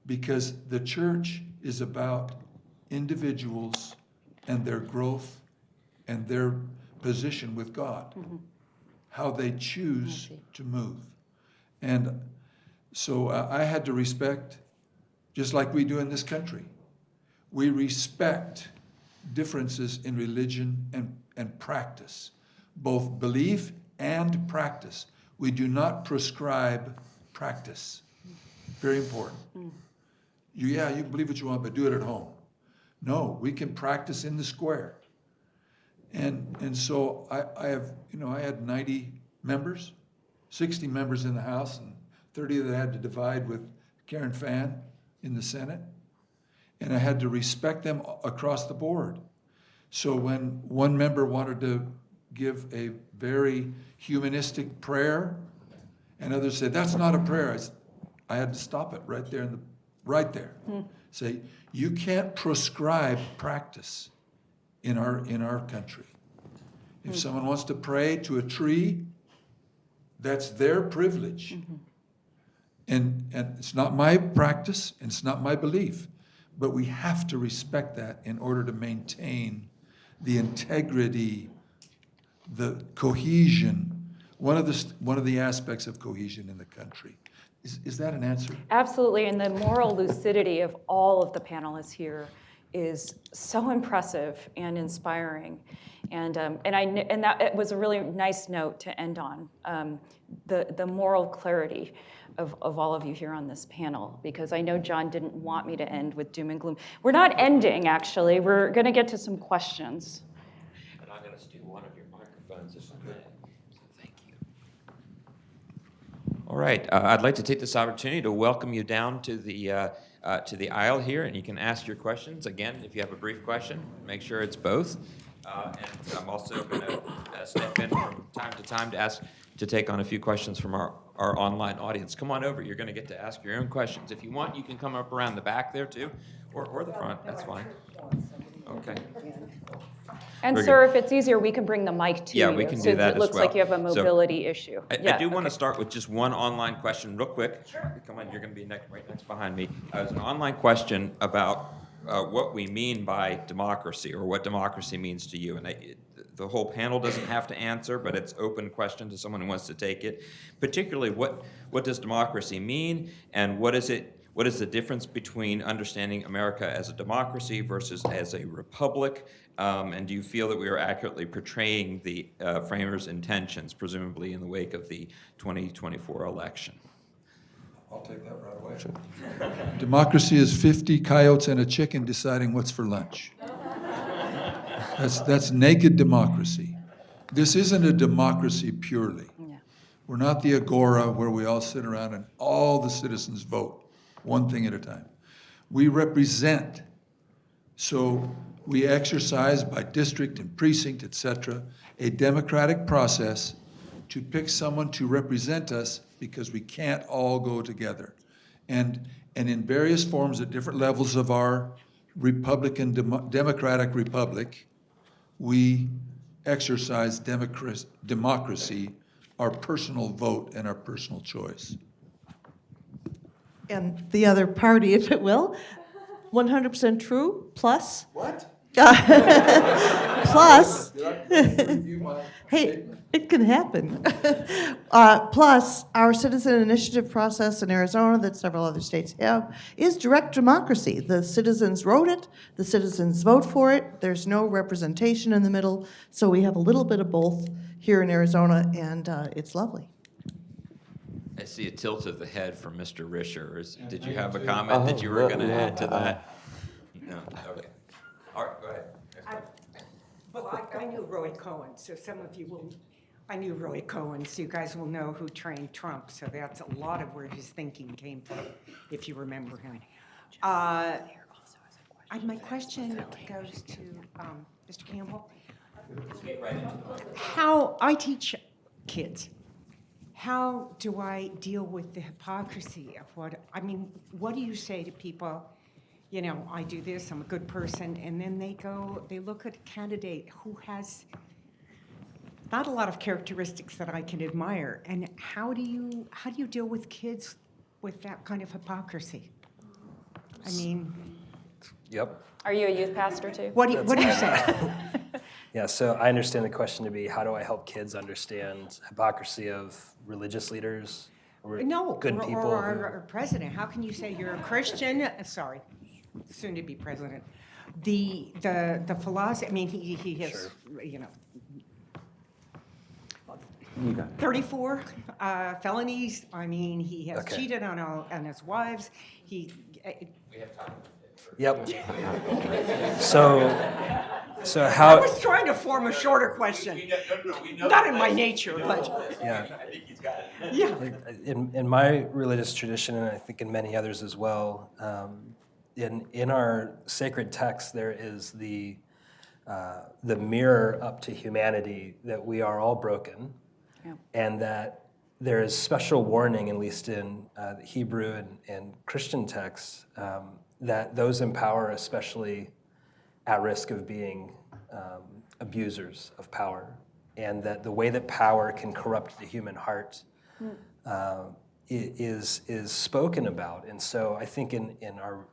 Because the church is about individuals and their growth and their position with God, how they choose to move. And so I had to respect, just like we do in this country, we respect differences in religion and practice, both belief and practice. We do not prescribe practice. Very important. You can believe what you want, but do it at home. No, we can practice in the square. And so I had 90 members, 60 members in the House, and 30 that I had to divide with Karen Fann in the Senate. And I had to respect them across the board. So when one member wanted to give a very humanistic prayer, and others said, that's not a prayer, I had to stop it right there. Say, you can't prescribe practice in our country. If someone wants to pray to a tree, that's their privilege. And it's not my practice, and it's not my belief, but we have to respect that in order to maintain the integrity, the cohesion, one of the aspects of cohesion in the country. Is that an answer? Absolutely, and the moral lucidity of all of the panelists here is so impressive and inspiring, and that it was a really nice note to end on, the moral clarity of all of you here on this panel, because I know John didn't want me to end with doom and gloom. We're not ending, actually. We're going to get to some questions. And I'm going to steal one of your microphones if I may. Thank you. All right, I'd like to take this opportunity to welcome you down to the aisle here, and you can ask your questions. Again, if you have a brief question, make sure it's both. And I'm also going to step in from time to time to take on a few questions from our online audience. Come on over. You're going to get to ask your own questions. If you want, you can come up around the back there too, or the front. That's fine. Okay. And Very sir, good. if it's easier, we can bring the mic to you. Yeah, we can do that Since it as looks like well. you have a So, mobility issue. I do want to start with just one online question real quick. Sure. Come on, you're going to be right next behind me. It's an online question about what we mean by democracy, or what democracy means to you. And the whole panel doesn't have to answer, but it's open question to someone who wants to take it. Particularly, what does democracy mean, and what is the difference between understanding America as a democracy versus as a republic? And do you feel that we are accurately portraying the framers' intentions, presumably in the wake of the 2024 election? I'll take that right away. Democracy is 50 coyotes and a chicken deciding what's for lunch. That's naked democracy. This isn't a democracy purely. Yeah. We're not the agora where we all sit around and all the citizens vote, one thing at a time. We represent, so we exercise by district and precinct, etc., a democratic process to pick someone to represent us, because we can't all go together. And in various forms at different levels of our Republican democratic republic, we exercise democracy, our personal vote and our personal choice. And the other party, if it will, 100% true, plus. What? Plus, hey, it can happen. Plus, our citizen initiative process in Arizona, that several other states have, is direct democracy. The citizens wrote it, the citizens vote for it, there's no representation in the middle, so we have a little bit of both here in Arizona, and it's lovely. I see a tilt of the head from Mr. Risher. Did you have a comment that you were going to add to that? No, okay. All right, go ahead. Well, I knew Roy Cohen, so some of you will, I knew Roy Cohen, so you guys will know who trained Trump, so that's a lot of where his thinking came from, if you remember him. My question goes to Mr. Campbell. How, I teach kids. How do I deal with the hypocrisy of what do you say to people? You know, I do this, I'm a good person, and then they look at a candidate who has not a lot of characteristics that I can admire. And how do you deal with kids with that kind of hypocrisy? I mean, Yep. Are you a youth pastor too? what do you say? Yeah, so I understand the question to be, how do I help kids understand hypocrisy of religious leaders or No, good or people? our president. How can you say you're a Christian? Sorry, soon to be president. The philosophy. I mean, he has you know 34 felonies. I mean, he has Okay. cheated on his wives. We have time. Yep. So I how? was trying to form a shorter question. Not in my nature, but Yeah. I think he's got it. yeah. In my religious tradition, and I think in many others as well, in our sacred text, there is the mirror up to humanity that we are all broken, and that there is special warning, at least in the Hebrew and Christian texts, that those in power, especially at risk of being abusers of power, and that the way that power can corrupt the human heart is spoken about. And so I think in our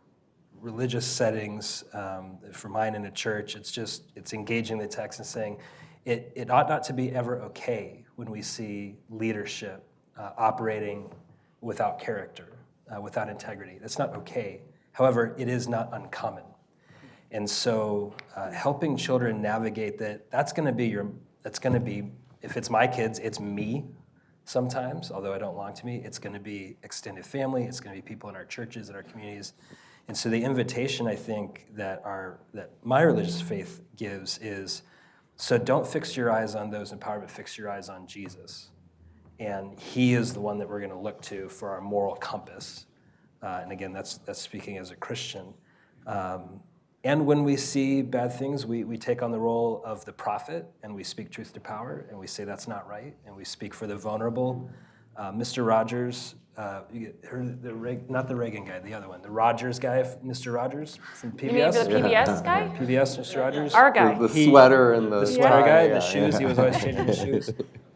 religious settings, for mine in a church, it's engaging the text and saying it ought not to be ever okay when we see leadership operating without character, without integrity. That's not okay. However, it is not uncommon. And so helping children navigate that's going to be, if it's my kids, it's me sometimes, although I don't belong to me. It's going to be extended family. It's going to be people in our churches, in our communities. And so the invitation, I think, that my religious faith gives is, so don't fix your eyes on those in power, but fix your eyes on Jesus. And he is the one that we're going to look to for our moral compass. And again, that's speaking as a Christian. And when we see bad things, we take on the role of the prophet, and we speak truth to power, and we say that's not right, and we speak for the vulnerable. Mr. Rogers, not the Reagan guy, the other one, the Rogers guy, Mr. Rogers from PBS. You mean the PBS guy? PBS, Mr. Rogers. Our guy. The sweater and the sweater tie, guy, yeah, the shoes, yeah. he was always changing the shoes.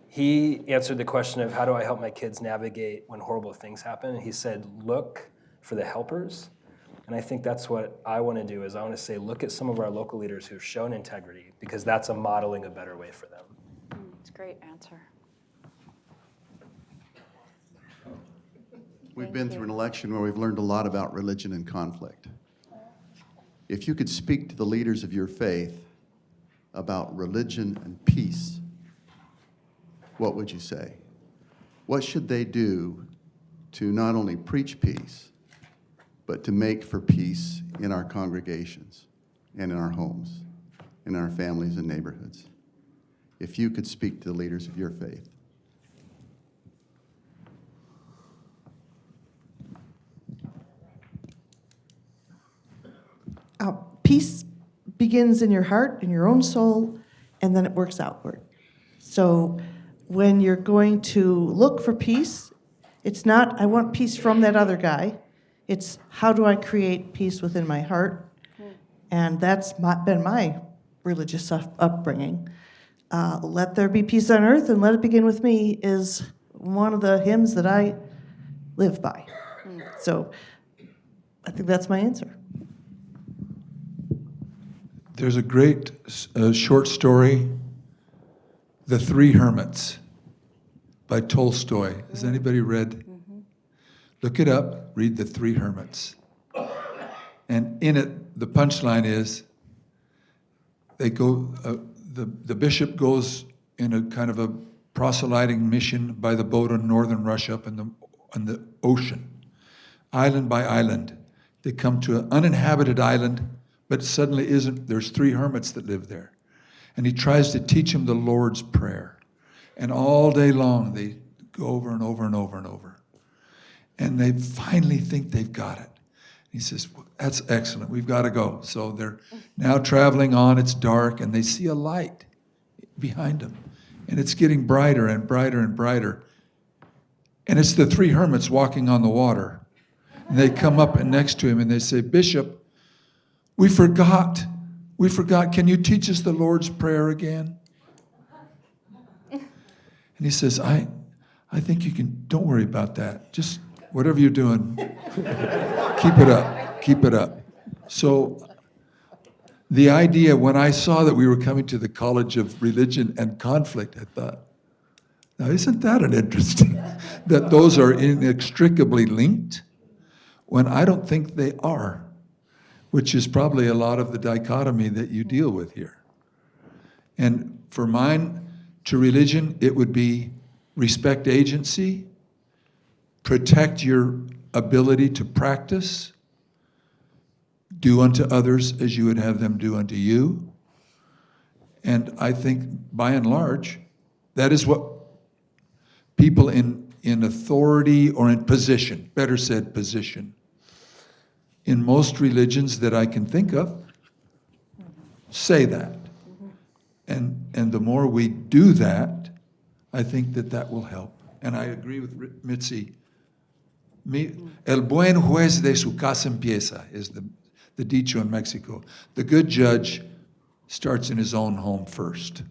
He answered the question of how do I help my kids navigate when horrible things happen? And he said, look for the helpers. And I think that's what I want to do, is I want to say, look at some of our local leaders who've shown integrity, because that's a modeling a better way for them. That's a great answer. We've been through an election where we've learned a lot about religion and conflict. If you could speak to the leaders of your faith about religion and peace, what would you say? What should they do to not only preach peace, but to make for peace in our congregations and in our homes, in our families and neighborhoods? If you could speak to the leaders of your faith. Peace begins in your heart, in your own soul, and then it works outward. So when you're going to look for peace, it's not, I want peace from that other guy. It's, how do I create peace within my heart? And that's been my religious upbringing. Let there be peace on earth and let it begin with me is one of the hymns that I live by. So I think that's my answer. there's a great short story, The Three Hermits by Tolstoy. Has anybody read? Look it up, read The Three Hermits. And in it, the punchline is, they go, the bishop goes in a kind of a proselyting mission by the boat in northern Russia up in the ocean, island by island. They come to an uninhabited island, but suddenly there's three hermits that live there. And he tries to teach them the Lord's Prayer. And all day long, they go over and over and over and over. And they finally think they've got it. He says, well, that's excellent, we've got to go. So they're now traveling on, it's dark, and they see a light behind them. And it's getting brighter and brighter and brighter. And it's the three hermits walking on the water. And they come up and next to him and they say, Bishop, we forgot. Can you teach us the Lord's Prayer again? And he says, I think you can, don't worry about that. Just whatever you're doing, keep it up. So the idea, when I saw that we were coming to the College of Religion and Conflict, I thought, now isn't that an interesting, that those are inextricably linked, when I don't think they are, which is probably a lot of the dichotomy that you deal with here. And for mine, to religion, it would be respect agency, protect your ability to practice, do unto others as you would have them do unto you. And I think, by and large, that is what people in authority or in position, better said position, in most religions that I can think of, say that. And the more we do that, I think that will help. And I agree with Mitzi. El buen juez de su casa empieza is the dicho in Mexico. The good judge starts in his own home first.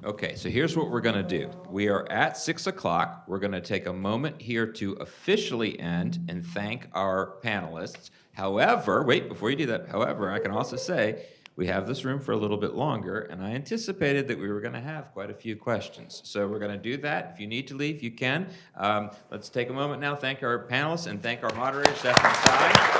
Okay, so here's what we're going to do. We are at 6 o'clock. We're going to take a moment here to officially end and thank our panelists. However, wait, before you do that, however, I can also say we have this room for a little bit longer, and I anticipated that we were going to have quite a few questions. So we're going to do that. If you need to leave, you can. Let's take a moment now, thank our panelists, and thank our moderator, Stephanie Tsai.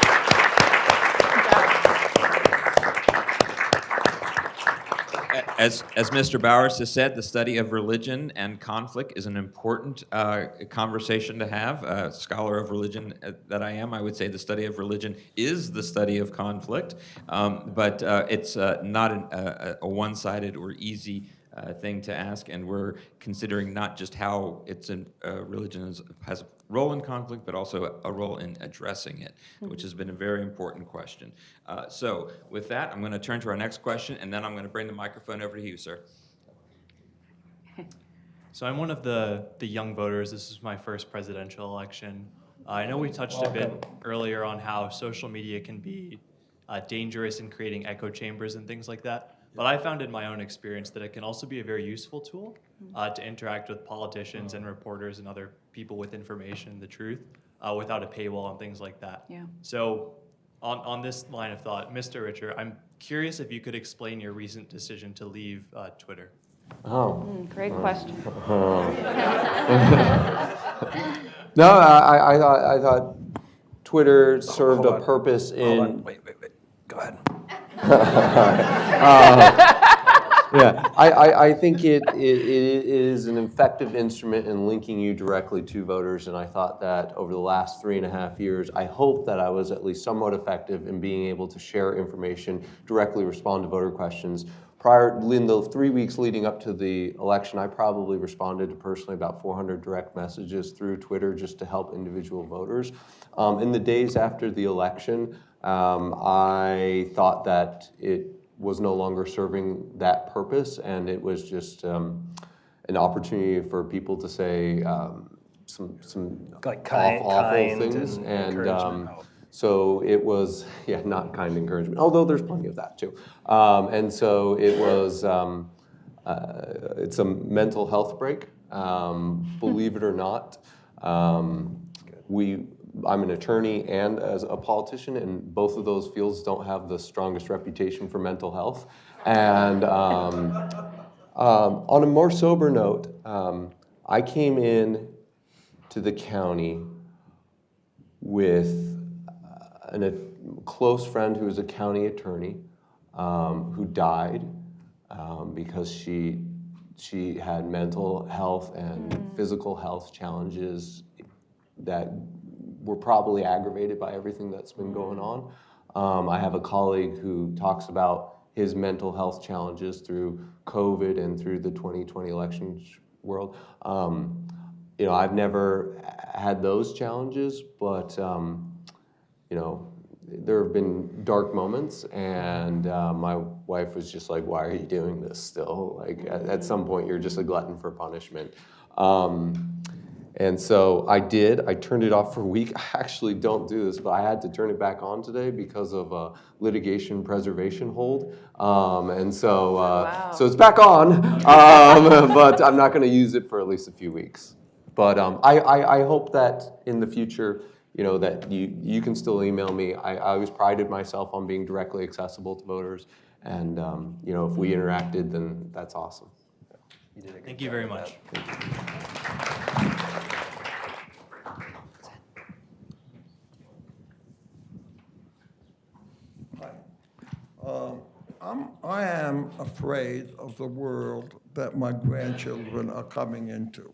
As Mr. Bowers has said, the study of religion and conflict is an important conversation to have. A scholar of religion that I am, I would say the study of religion is the study of conflict, but it's not a one-sided or easy thing to ask, and we're considering not just how religion has a role in conflict, but also a role in addressing it, which has been a very important question. So with that, I'm going to turn to our next question, and then I'm going to bring the microphone over to you, sir. So I'm one of the young voters. This is my first presidential election. I know we touched a bit earlier on how social media can be dangerous in creating echo chambers and things like that. But I found in my own experience that it can also be a very useful tool to interact with politicians and reporters and other people with information, the truth, without a paywall and things like that. Yeah. So on this line of thought, Mr. Richer, I'm curious if you could explain your recent decision to leave Twitter. Great question. No, I thought Twitter served a purpose in... Hold on. Wait. Go ahead. Yeah, I think it is an effective instrument in linking you directly to voters, and I thought that over the last 3.5 years, I hope that I was at least somewhat effective in being able to share information, directly respond to voter questions. In the 3 weeks leading up to the election, I probably responded to personally about 400 direct messages through Twitter just to help individual voters. In the days after the election, I thought that it was no longer serving that purpose, and it was just an opportunity for people to say some Like awful kind things, and so it was not kind encouragement, although there's plenty of that too. And so it was it's a mental health break, believe it or not. I'm an attorney and as a politician, and both of those fields don't have the strongest reputation for mental health. And on a more sober note, I came in to the county with a close friend who was a county attorney who died because she had mental health and physical health challenges that were probably aggravated by everything that's been going on. I have a colleague who talks about his mental health challenges through COVID and through the 2020 election world. You know, I've never had those challenges, but you know, there have been dark moments, and my wife was just like, "Why are you doing this still?" Like, at some point, you're just a glutton for punishment. And so I did. I turned it off for a week. I actually don't do this, but I had to turn it back on today because of a litigation preservation hold. And so, so it's back on, but I'm not going to use it for at least a few weeks. But I hope that in the future, you know, that you can still email me. I always prided myself on being directly accessible to voters. And, you know, if we interacted, then that's awesome. You did a good Thank you job very with much. that. I am afraid of the world that my grandchildren are coming into,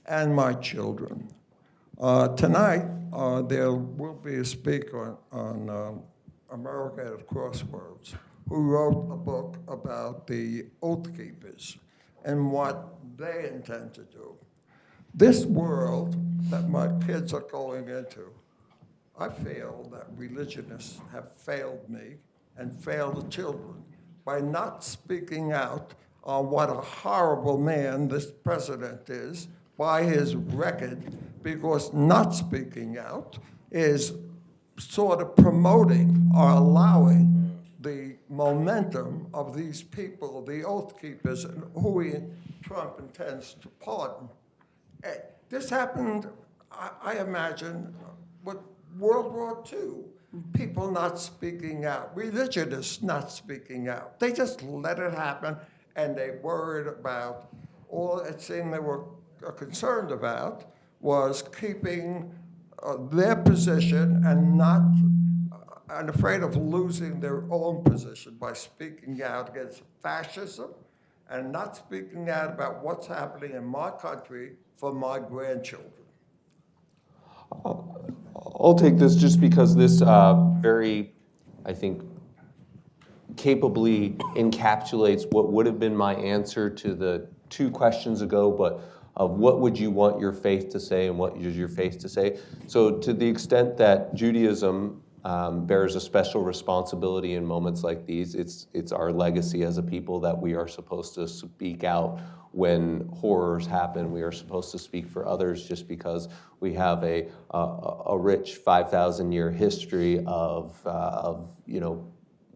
and my children. Tonight, there will be a speaker on America at Crossroads who wrote a book about the Oath Keepers and what they intend to do. This world that my kids are going into, I feel that religionists have failed me and failed the children by not speaking out on what a horrible man this president is by his record, because not speaking out is sort of promoting or allowing the momentum of these people, the Oath Keepers, who Trump intends to pardon. This happened, I imagine, with World War II. People not speaking out, religionists not speaking out. They just let it happen, and they worried about, all it seemed they were concerned about was keeping their position and not, and afraid of losing their own position by speaking out against fascism and not speaking out about what's happening in my country for my grandchildren. I'll take this just because this very, I think, capably encapsulates what would have been my answer to the 2 questions ago, but of what would you want your faith to say and what is your faith to say. So to the extent that Judaism bears a special responsibility in moments like these, it's our legacy as a people that we are supposed to speak out when horrors happen. We are supposed to speak for others just because we have a rich 5,000-year history of you know,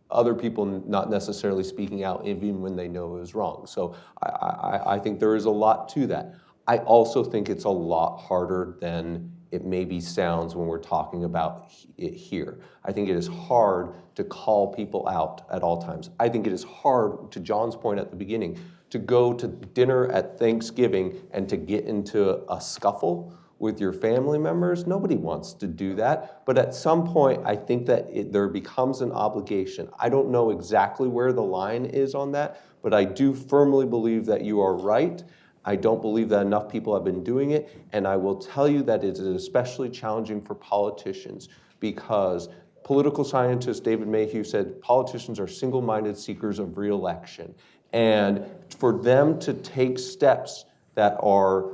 other people not necessarily speaking out even when they know it was wrong. So I think there is a lot to that. I also think it's a lot harder than it maybe sounds when we're talking about it here. I think it is hard to call people out at all times. I think it is hard, to John's point at the beginning, to go to dinner at Thanksgiving and to get into a scuffle with your family members. Nobody wants to do that. But at some point, I think that there becomes an obligation. I don't know exactly where the line is on that, but I do firmly believe that you are right. I don't believe that enough people have been doing it. And I will tell you that it is especially challenging for politicians, because political scientist David Mayhew said politicians are single-minded seekers of re-election. And for them to take steps that are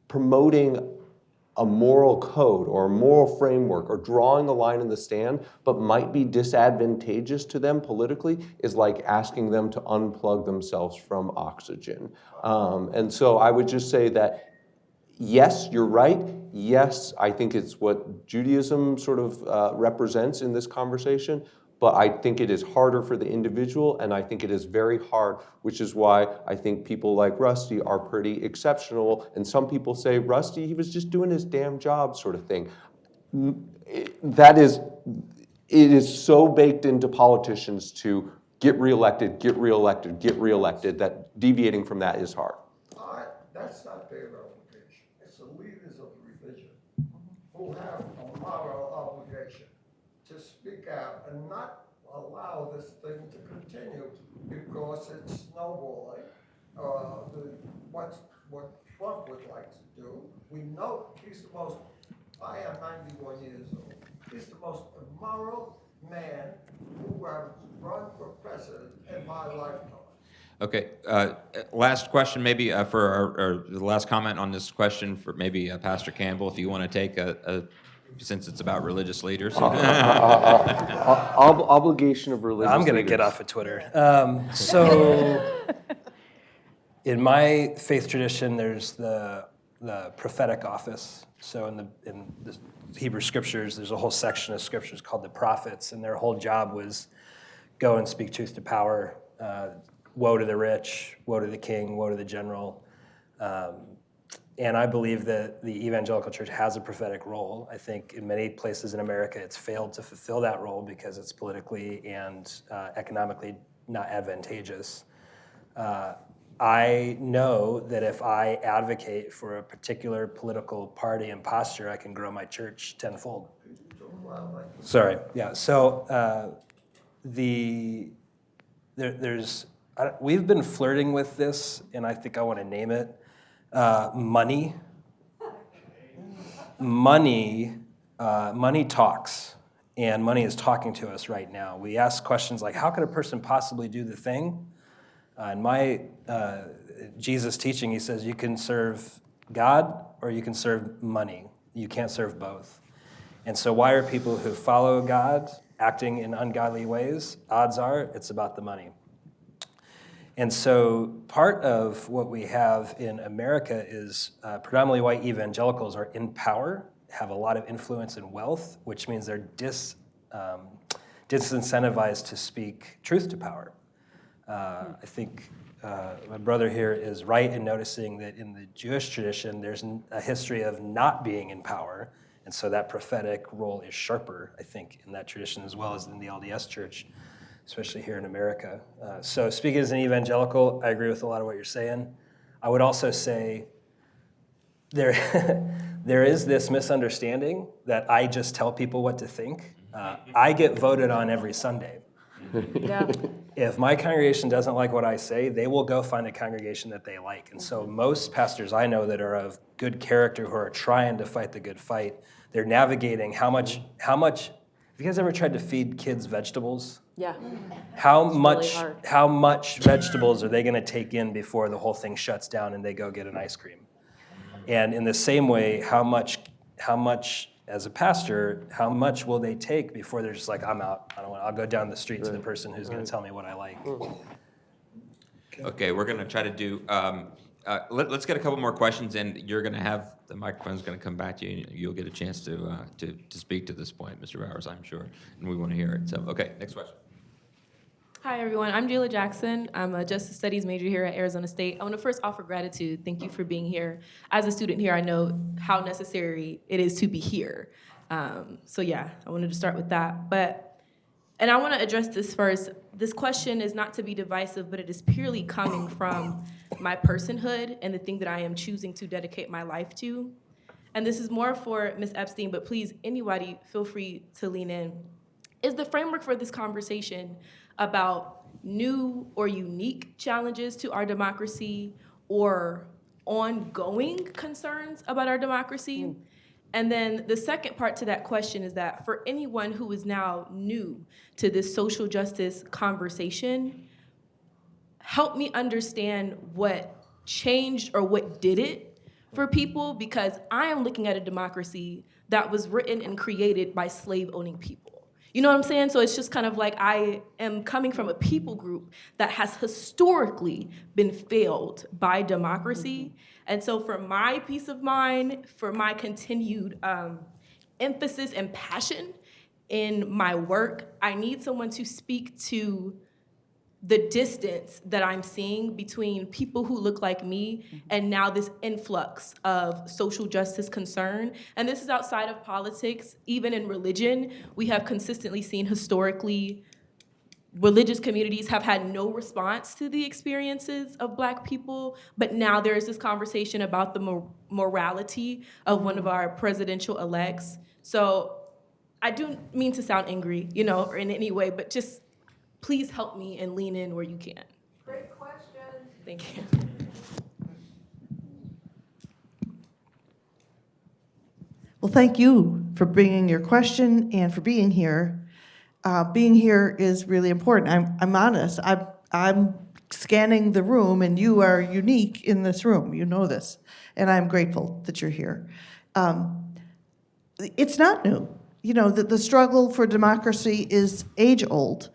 promoting a moral code or a moral framework or drawing a line in the sand, but might be disadvantageous to them politically, is like asking them to unplug themselves from oxygen. And so I would just say that, yes, you're right. Yes, I think it's what Judaism sort of represents in this conversation. but I think it is harder for the individual, and I think it is very hard, which is why I think people like Rusty are pretty exceptional. And some people say, Rusty, he was just doing his damn job, sort of thing. It is so baked into politicians to get reelected, get reelected, get reelected, that deviating from that is hard. That's not their obligation. It's the leaders of religion who have a moral obligation to speak out and not allow this thing to continue because it's snowballing. What Trump would like to do, we know he's the most, I am 91 years old, he's the most immoral man who has run for president in my lifetime. Okay, last question maybe for the last comment on this question for maybe Pastor Campbell, if you want to take since it's about religious leaders. Obligation of religious I'm going to leaders. get off of Twitter. So in my faith tradition, there's the prophetic office. So in the Hebrew scriptures, there's a whole section of scriptures called the prophets, and their whole job was go and speak truth to power. Woe to the rich, woe to the king, woe to the general. And I believe that the evangelical church has a prophetic role. I think in many places in America, it's failed to fulfill that role because it's politically and economically not advantageous. I know that if I advocate for a particular political party and posture, I can grow my church tenfold. Sorry, yeah. So we've been flirting with this, and I think I want to name it money. Money talks, and money is talking to us right now. We ask questions like, how could a person possibly do the thing? In my Jesus teaching, he says you can serve God or you can serve money. You can't serve both. And so why are people who follow God acting in ungodly ways? Odds are it's about the money. And so part of what we have in America is predominantly white evangelicals are in power, have a lot of influence and wealth, which means they're disincentivized to speak truth to power. I think my brother here is right in noticing that in the Jewish tradition, there's a history of not being in power, and so that prophetic role is sharper, I think, in that tradition as well as in the LDS church, especially here in America. So speaking as an evangelical, I agree with a lot of what you're saying. I would also say there is this misunderstanding that I just tell people what to think. I get voted on every Sunday. Yeah. If my congregation doesn't like what I say, they will go find a congregation that they like. And so most pastors I know that are of good character who are trying to fight the good fight, they're navigating how much, have you guys ever tried to feed kids vegetables? Yeah. How really much hard. vegetables are they going to take in before the whole thing shuts down and they go get an ice cream? And in the same way, how much as a pastor, how much will they take before they're just like, I'm out. I don't want. I'll go down the street to the person who's going to tell me what I like. Okay, we're going to try to do. Let's get a couple more questions, and you're going to have the microphone's going to come back to you, and you'll get a chance to speak to this point, Mr. Bowers, I'm sure, and we want to hear it. So, okay, next question. Hi, everyone. I'm Jayla Jackson. I'm a Justice Studies major here at Arizona State. I want to first offer gratitude. Thank you for being here. As a student here, I know how necessary it is to be here. So yeah, I wanted to start with that. And I want to address this first. This question is not to be divisive, but it is purely coming from my personhood and the thing that I am choosing to dedicate my life to. And this is more for Ms. Epstein, but please, anybody, feel free to lean in. Is the framework for this conversation about new or unique challenges to our democracy or ongoing concerns about our democracy? And then the second part to that question is that for anyone who is now new to this social justice conversation, help me understand what changed or what did it for people, because I am looking at a democracy that was written and created by slave-owning people. You know what I'm saying? So it's just kind of like I am coming from a people group that has historically been failed by democracy. And so for my peace of mind, for my continued emphasis and passion in my work, I need someone to speak to the distance that I'm seeing between people who look like me and now this influx of social justice concern. And this is outside of politics. Even in religion, we have consistently seen historically religious communities have had no response to the experiences of Black people, but now there is this conversation about the morality of one of our presidential elects. So I do mean to sound angry, or in any way, but just please help me and lean in where you can. Great question. Thank you. Well, thank you for bringing your question and for being here. Being here is really important. I'm honest. I'm scanning the room, and you are unique in this room. You know this, and I'm grateful that you're here. It's not new. The struggle for democracy is age-old,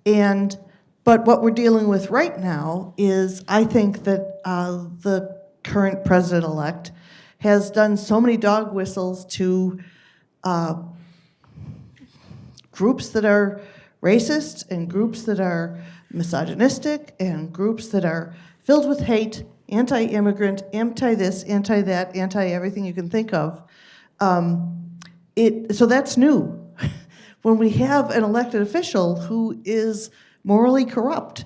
but what we're dealing with right now is, I think that the current president-elect has done so many dog whistles to groups that are racist and groups that are misogynistic and groups that are filled with hate, anti-immigrant, anti-this, anti-that, anti-everything you can think of. So that's new. When we have an elected official who is morally corrupt,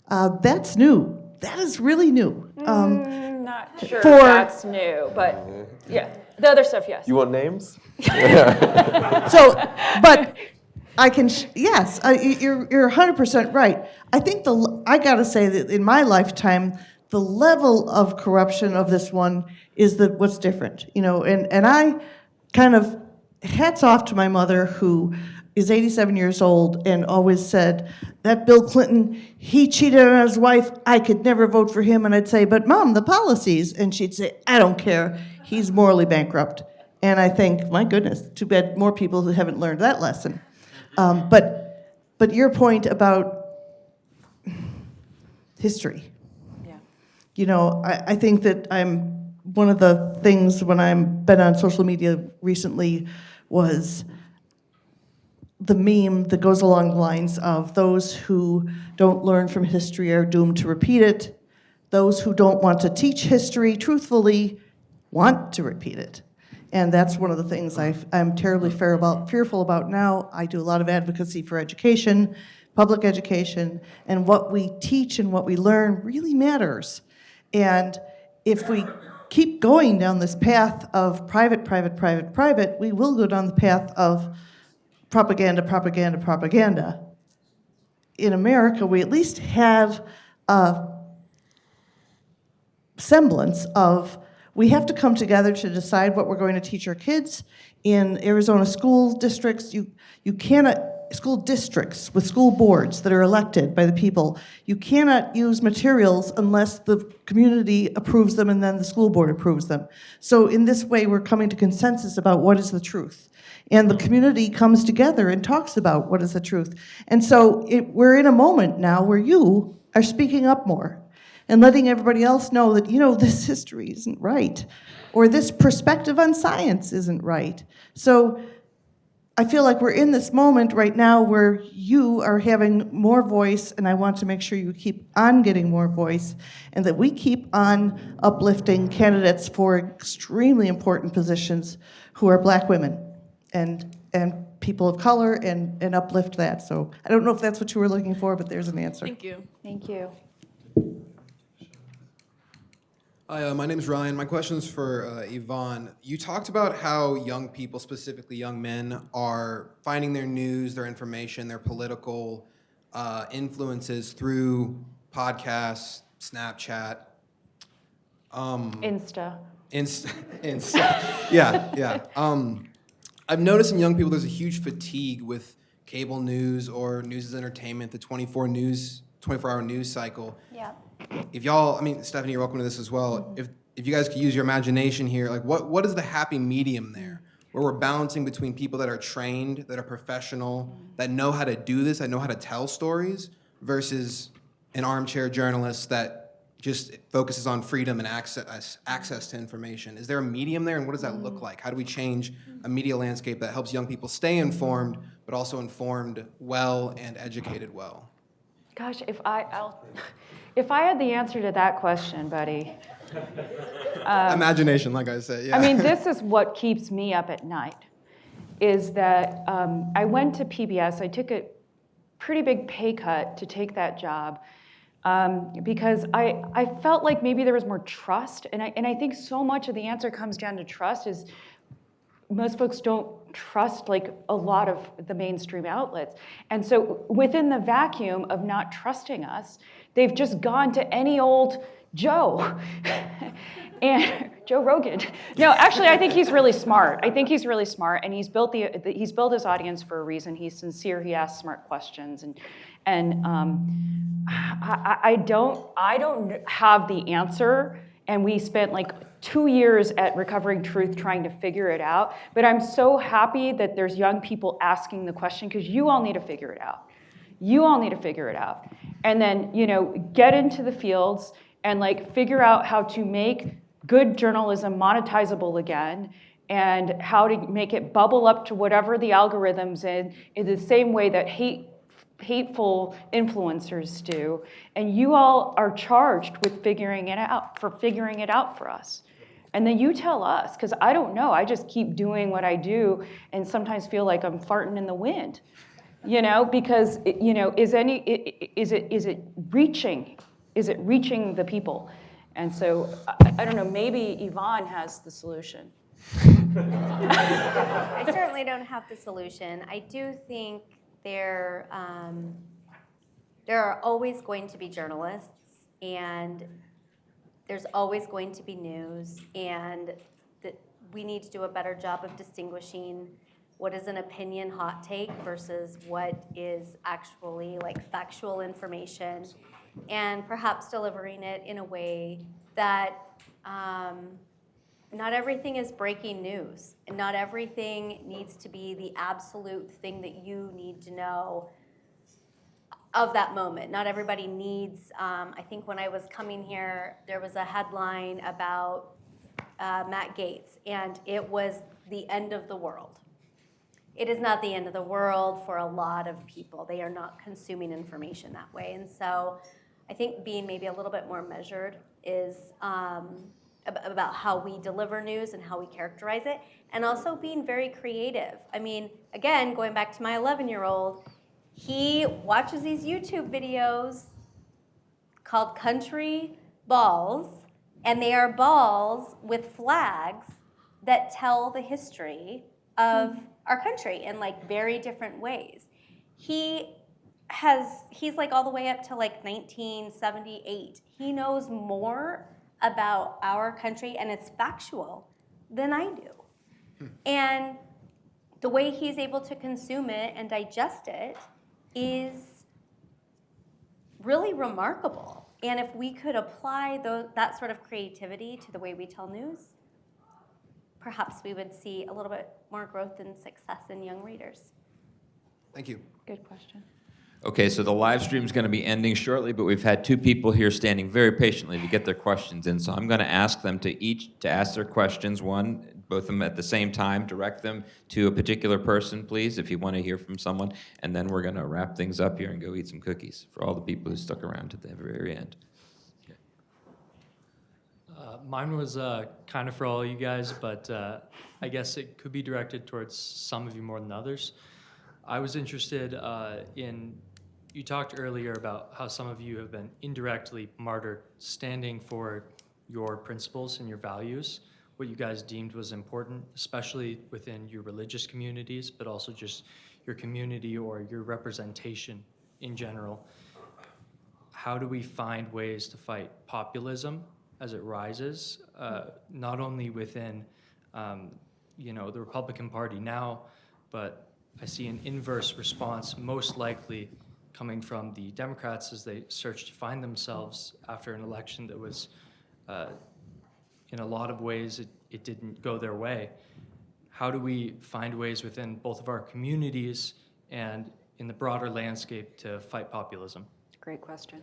that's new. That is really new. Not sure that's new, but yeah, the other stuff, yes. You want names? So, but I can, yes, you're 100% right. I think I gotta say that in my lifetime, the level of corruption of this one is what's different, and I kind of, hats off to my mother, who is 87 years old and always said, that Bill Clinton, he cheated on his wife, I could never vote for him. And I'd say, but Mom, the policies. And she'd say, I don't care, he's morally bankrupt. And I think, my goodness, too bad more people who haven't learned that lesson. But your point about history. Yeah. I think that one of the things when I've been on social media recently was the meme that goes along the lines of those who don't learn from history are doomed to repeat it. Those who don't want to teach history truthfully want to repeat it. And that's one of the things I'm terribly fearful about now. I do a lot of advocacy for education, public education, and what we teach and what we learn really matters. And if we keep going down this path of private, we will go down the path of propaganda. In America, we at least have a semblance of, we have to come together to decide what we're going to teach our kids. In Arizona school districts, you cannot, school districts with school boards that are elected by the people, you cannot use materials unless the community approves them and then the school board approves them. So in this way, we're coming to consensus about what is the truth. And the community comes together and talks about what is the truth. And so we're in a moment now where you are speaking up more and letting everybody else know that, this history isn't right, or this perspective on science isn't right. So I feel like we're in this moment right now where you are having more voice, and I want to make sure you keep on getting more voice, and that we keep on uplifting candidates for extremely important positions who are Black women and people of color, and uplift that. So I don't know if that's what you were looking for, but there's an answer. Thank you. Thank you. Hi, my name is Ryan. My question is for Yvonne. You talked about how young people, specifically young men, are finding their news, their information, their political influences through podcasts, Snapchat. Insta. Yeah. I've noticed in young people there's a huge fatigue with cable news or news as entertainment, the 24-hour news cycle. Yeah. If y'all, Stephanie, you're welcome to this as well. If you guys could use your imagination here, like what is the happy medium there, where we're balancing between people that are trained, that are professional, that know how to do this, that know how to tell stories, versus an armchair journalist that just focuses on freedom and access to information. Is there a medium there, and what does that look like? How do we change a media landscape that helps young people stay informed, but also informed well and educated well? Gosh, if I had the answer to that question, buddy. Imagination, like I said, yeah. I mean, this is what keeps me up at night, is that I went to PBS. I took a pretty big pay cut to take that job because I felt like maybe there was more trust. And I think so much of the answer comes down to trust is most folks don't trust like a lot of the mainstream outlets. And so within the vacuum of not trusting us, they've just gone to any old Joe. And Joe Rogan. No, actually, I think he's really smart. I think he's really smart, and he's built he's built his audience for a reason. He's sincere. He asks smart questions, and I don't have the answer. And we spent like 2 years at Recovering Truth trying to figure it out. But I'm so happy that there's young people asking the question, because you all need to figure it out. You all need to figure it out, and then get into the fields and like figure out how to make good journalism monetizable again, and how to make it bubble up to whatever the algorithms in the same way that hateful influencers do. And you all are charged with figuring it out for us. And then you tell us, because I don't know. I just keep doing what I do and sometimes feel like I'm farting in the wind, because is it reaching? Is it reaching the people? And so, I don't know, maybe Yvonne has the solution. I certainly don't have the solution. I do think there are always going to be journalists, and there's always going to be news, and that we need to do a better job of distinguishing what is an opinion hot take versus what is actually like factual information, and perhaps delivering it in a way that not everything is breaking news, and not everything needs to be the absolute thing that you need to know of that moment. Not everybody needs, I think when I was coming here, there was a headline about Matt Gaetz, and it was the end of the world. It is not the end of the world for a lot of people. They are not consuming information that way. And so I think being maybe a little bit more measured is about how we deliver news and how we characterize it, and also being very creative. I mean, again, going back to my 11-year-old, he watches these YouTube videos called Country Balls, and they are balls with flags that tell the history of our country in like very different ways. He's like all the way up to like 1978. He knows more about our country, and it's factual, than I do. And the way he's able to consume it and digest it is really remarkable. And if we could apply that sort of creativity to the way we tell news, perhaps we would see a little bit more growth and success in young readers. Thank you. Good question. Okay, so the live stream is going to be ending shortly, but we've had two people here standing very patiently to get their questions in. So I'm going to ask them to ask their questions, both of them at the same time. Direct them to a particular person, please, if you want to hear from someone. And then we're going to wrap things up here and go eat some cookies for all the people who stuck around to the very end. Okay. Mine was kind of for all you guys, but I guess it could be directed towards some of you more than others. I was interested you talked earlier about how some of you have been indirectly martyred, standing for your principles and your values, what you guys deemed was important, especially within your religious communities, but also just your community or your representation in general. How do we find ways to fight populism as it rises, not only within the Republican Party now, but I see an inverse response, most likely coming from the Democrats as they search to find themselves after an election that was, in a lot of ways, it didn't go their way. How do we find ways within both of our communities and in the broader landscape to fight populism? Great question.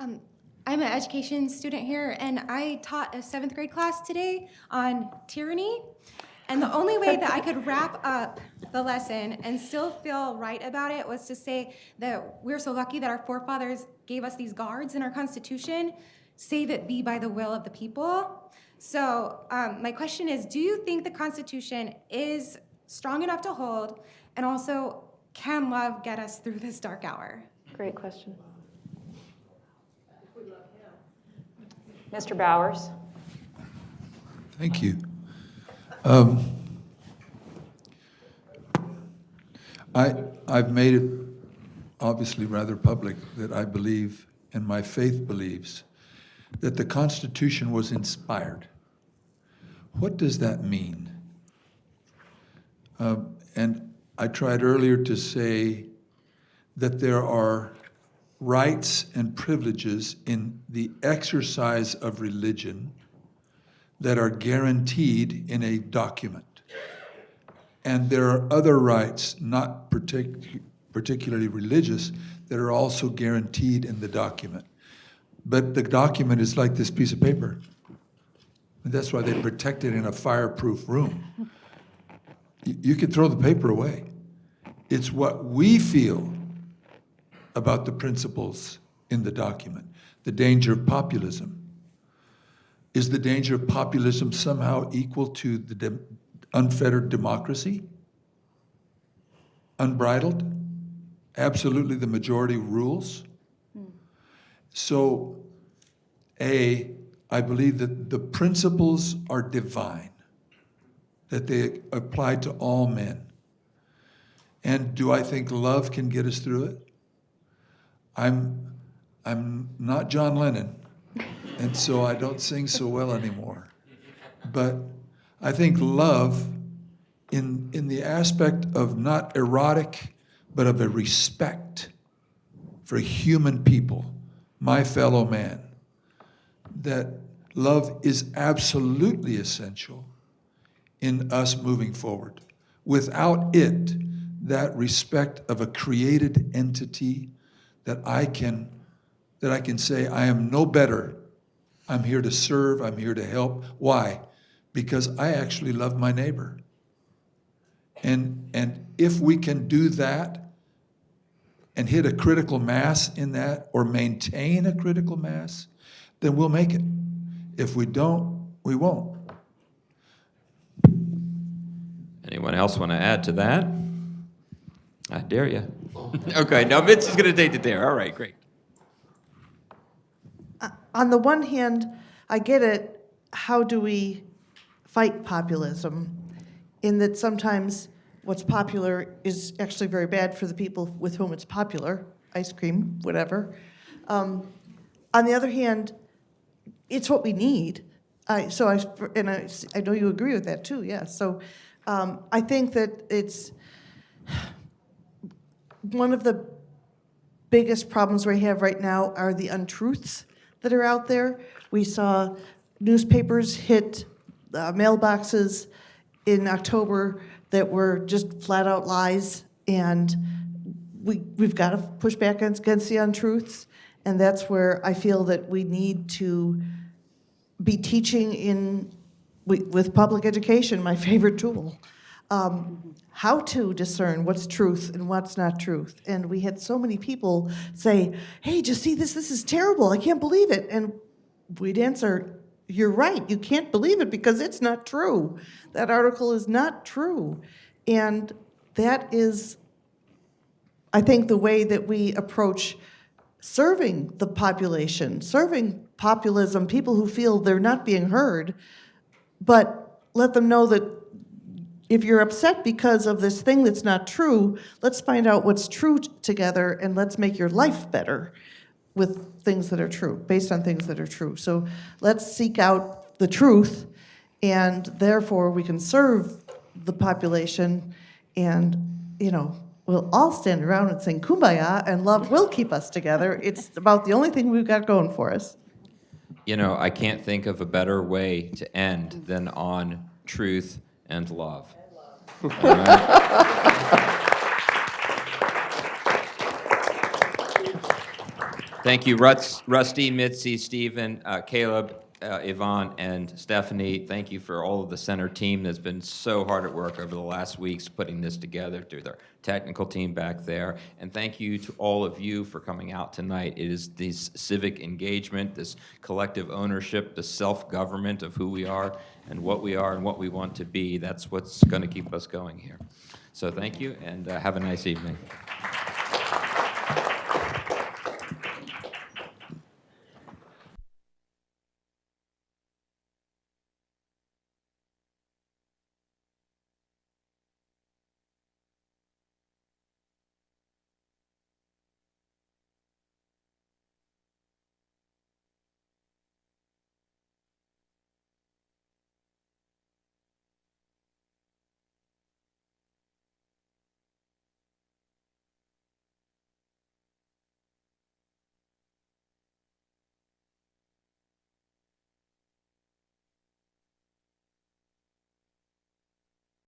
I'm an education student here, and I taught a 7th grade class today on tyranny. And the only way that I could wrap up the lesson and still feel right about it was to say that we're so lucky that our forefathers gave us these guards in our Constitution, save it be by the will of the people. So my question is, do you think the Constitution is strong enough to hold, and also can love get us through this dark hour? Great question. Mr. Bowers. Thank you. I've made it obviously rather public that I believe, and my faith believes, that the Constitution was inspired. What does that mean? And I tried earlier to say that there are rights and privileges in the exercise of religion that are guaranteed in a document. And there are other rights, not particularly religious, that are also guaranteed in the document. But the document is like this piece of paper. And that's why they protect it in a fireproof room. You can throw the paper away. It's what we feel about the principles in the document. The danger of populism. Is the danger of populism somehow equal to the unfettered democracy? Unbridled? Absolutely the majority rules? So, I believe that the principles are divine, that they apply to all men. And do I think love can get us through it? I'm not John Lennon, and so I don't sing so well anymore. But I think love, in the aspect of not erotic, but of a respect for human people, my fellow man, that love is absolutely essential in us moving forward. Without it, that respect of a created entity, that I can say, I am no better. I'm here to serve, I'm here to help. Why? Because I actually love my neighbor. And if we can do that and hit a critical mass in that, or maintain a critical mass, then we'll make it. If we don't, we won't. Anyone else want to add to that? I dare you. Okay, now Mitzi's going to take it there. All right, great. On the one hand, I get it, how do we fight populism? In that sometimes what's popular is actually very bad for the people with whom it's popular, ice cream, whatever. On the other hand, it's what we need. I know you agree with that too, yes. So I think that it's one of the biggest problems we have right now are the untruths that are out there. We saw newspapers hit mailboxes in October that were just flat out lies, and we've got to push back against the untruths, and that's where I feel that we need to be teaching with public education, my favorite tool, how to discern what's truth and what's not truth. And we had so many people say, hey, just see this is terrible, I can't believe it. And we'd answer, you're right, you can't believe it because it's not true. That article is not true. And that is, I think, the way that we approach serving the population, serving populism, people who feel they're not being heard, but let them know that if you're upset because of this thing that's not true, let's find out what's true together and let's make your life better with things that are true, based on things that are true. So let's seek out the truth, and therefore we can serve the population, and, we'll all stand around and sing Kumbaya, and love will keep us together. It's about the only thing we've got going for us. I can't think of a better way to end than on truth and love. All right? Thank you, Rusty, Mitzi, Stephen, Caleb, Yvonne, and Stephanie. Thank you for all of the center team that's been so hard at work over the last weeks putting this together, through their technical team back there. And thank you to all of you for coming out tonight. It is this civic engagement, this collective ownership, the self-government of who we are and what we want to be. That's what's going to keep us going here. So thank you, and have a nice evening.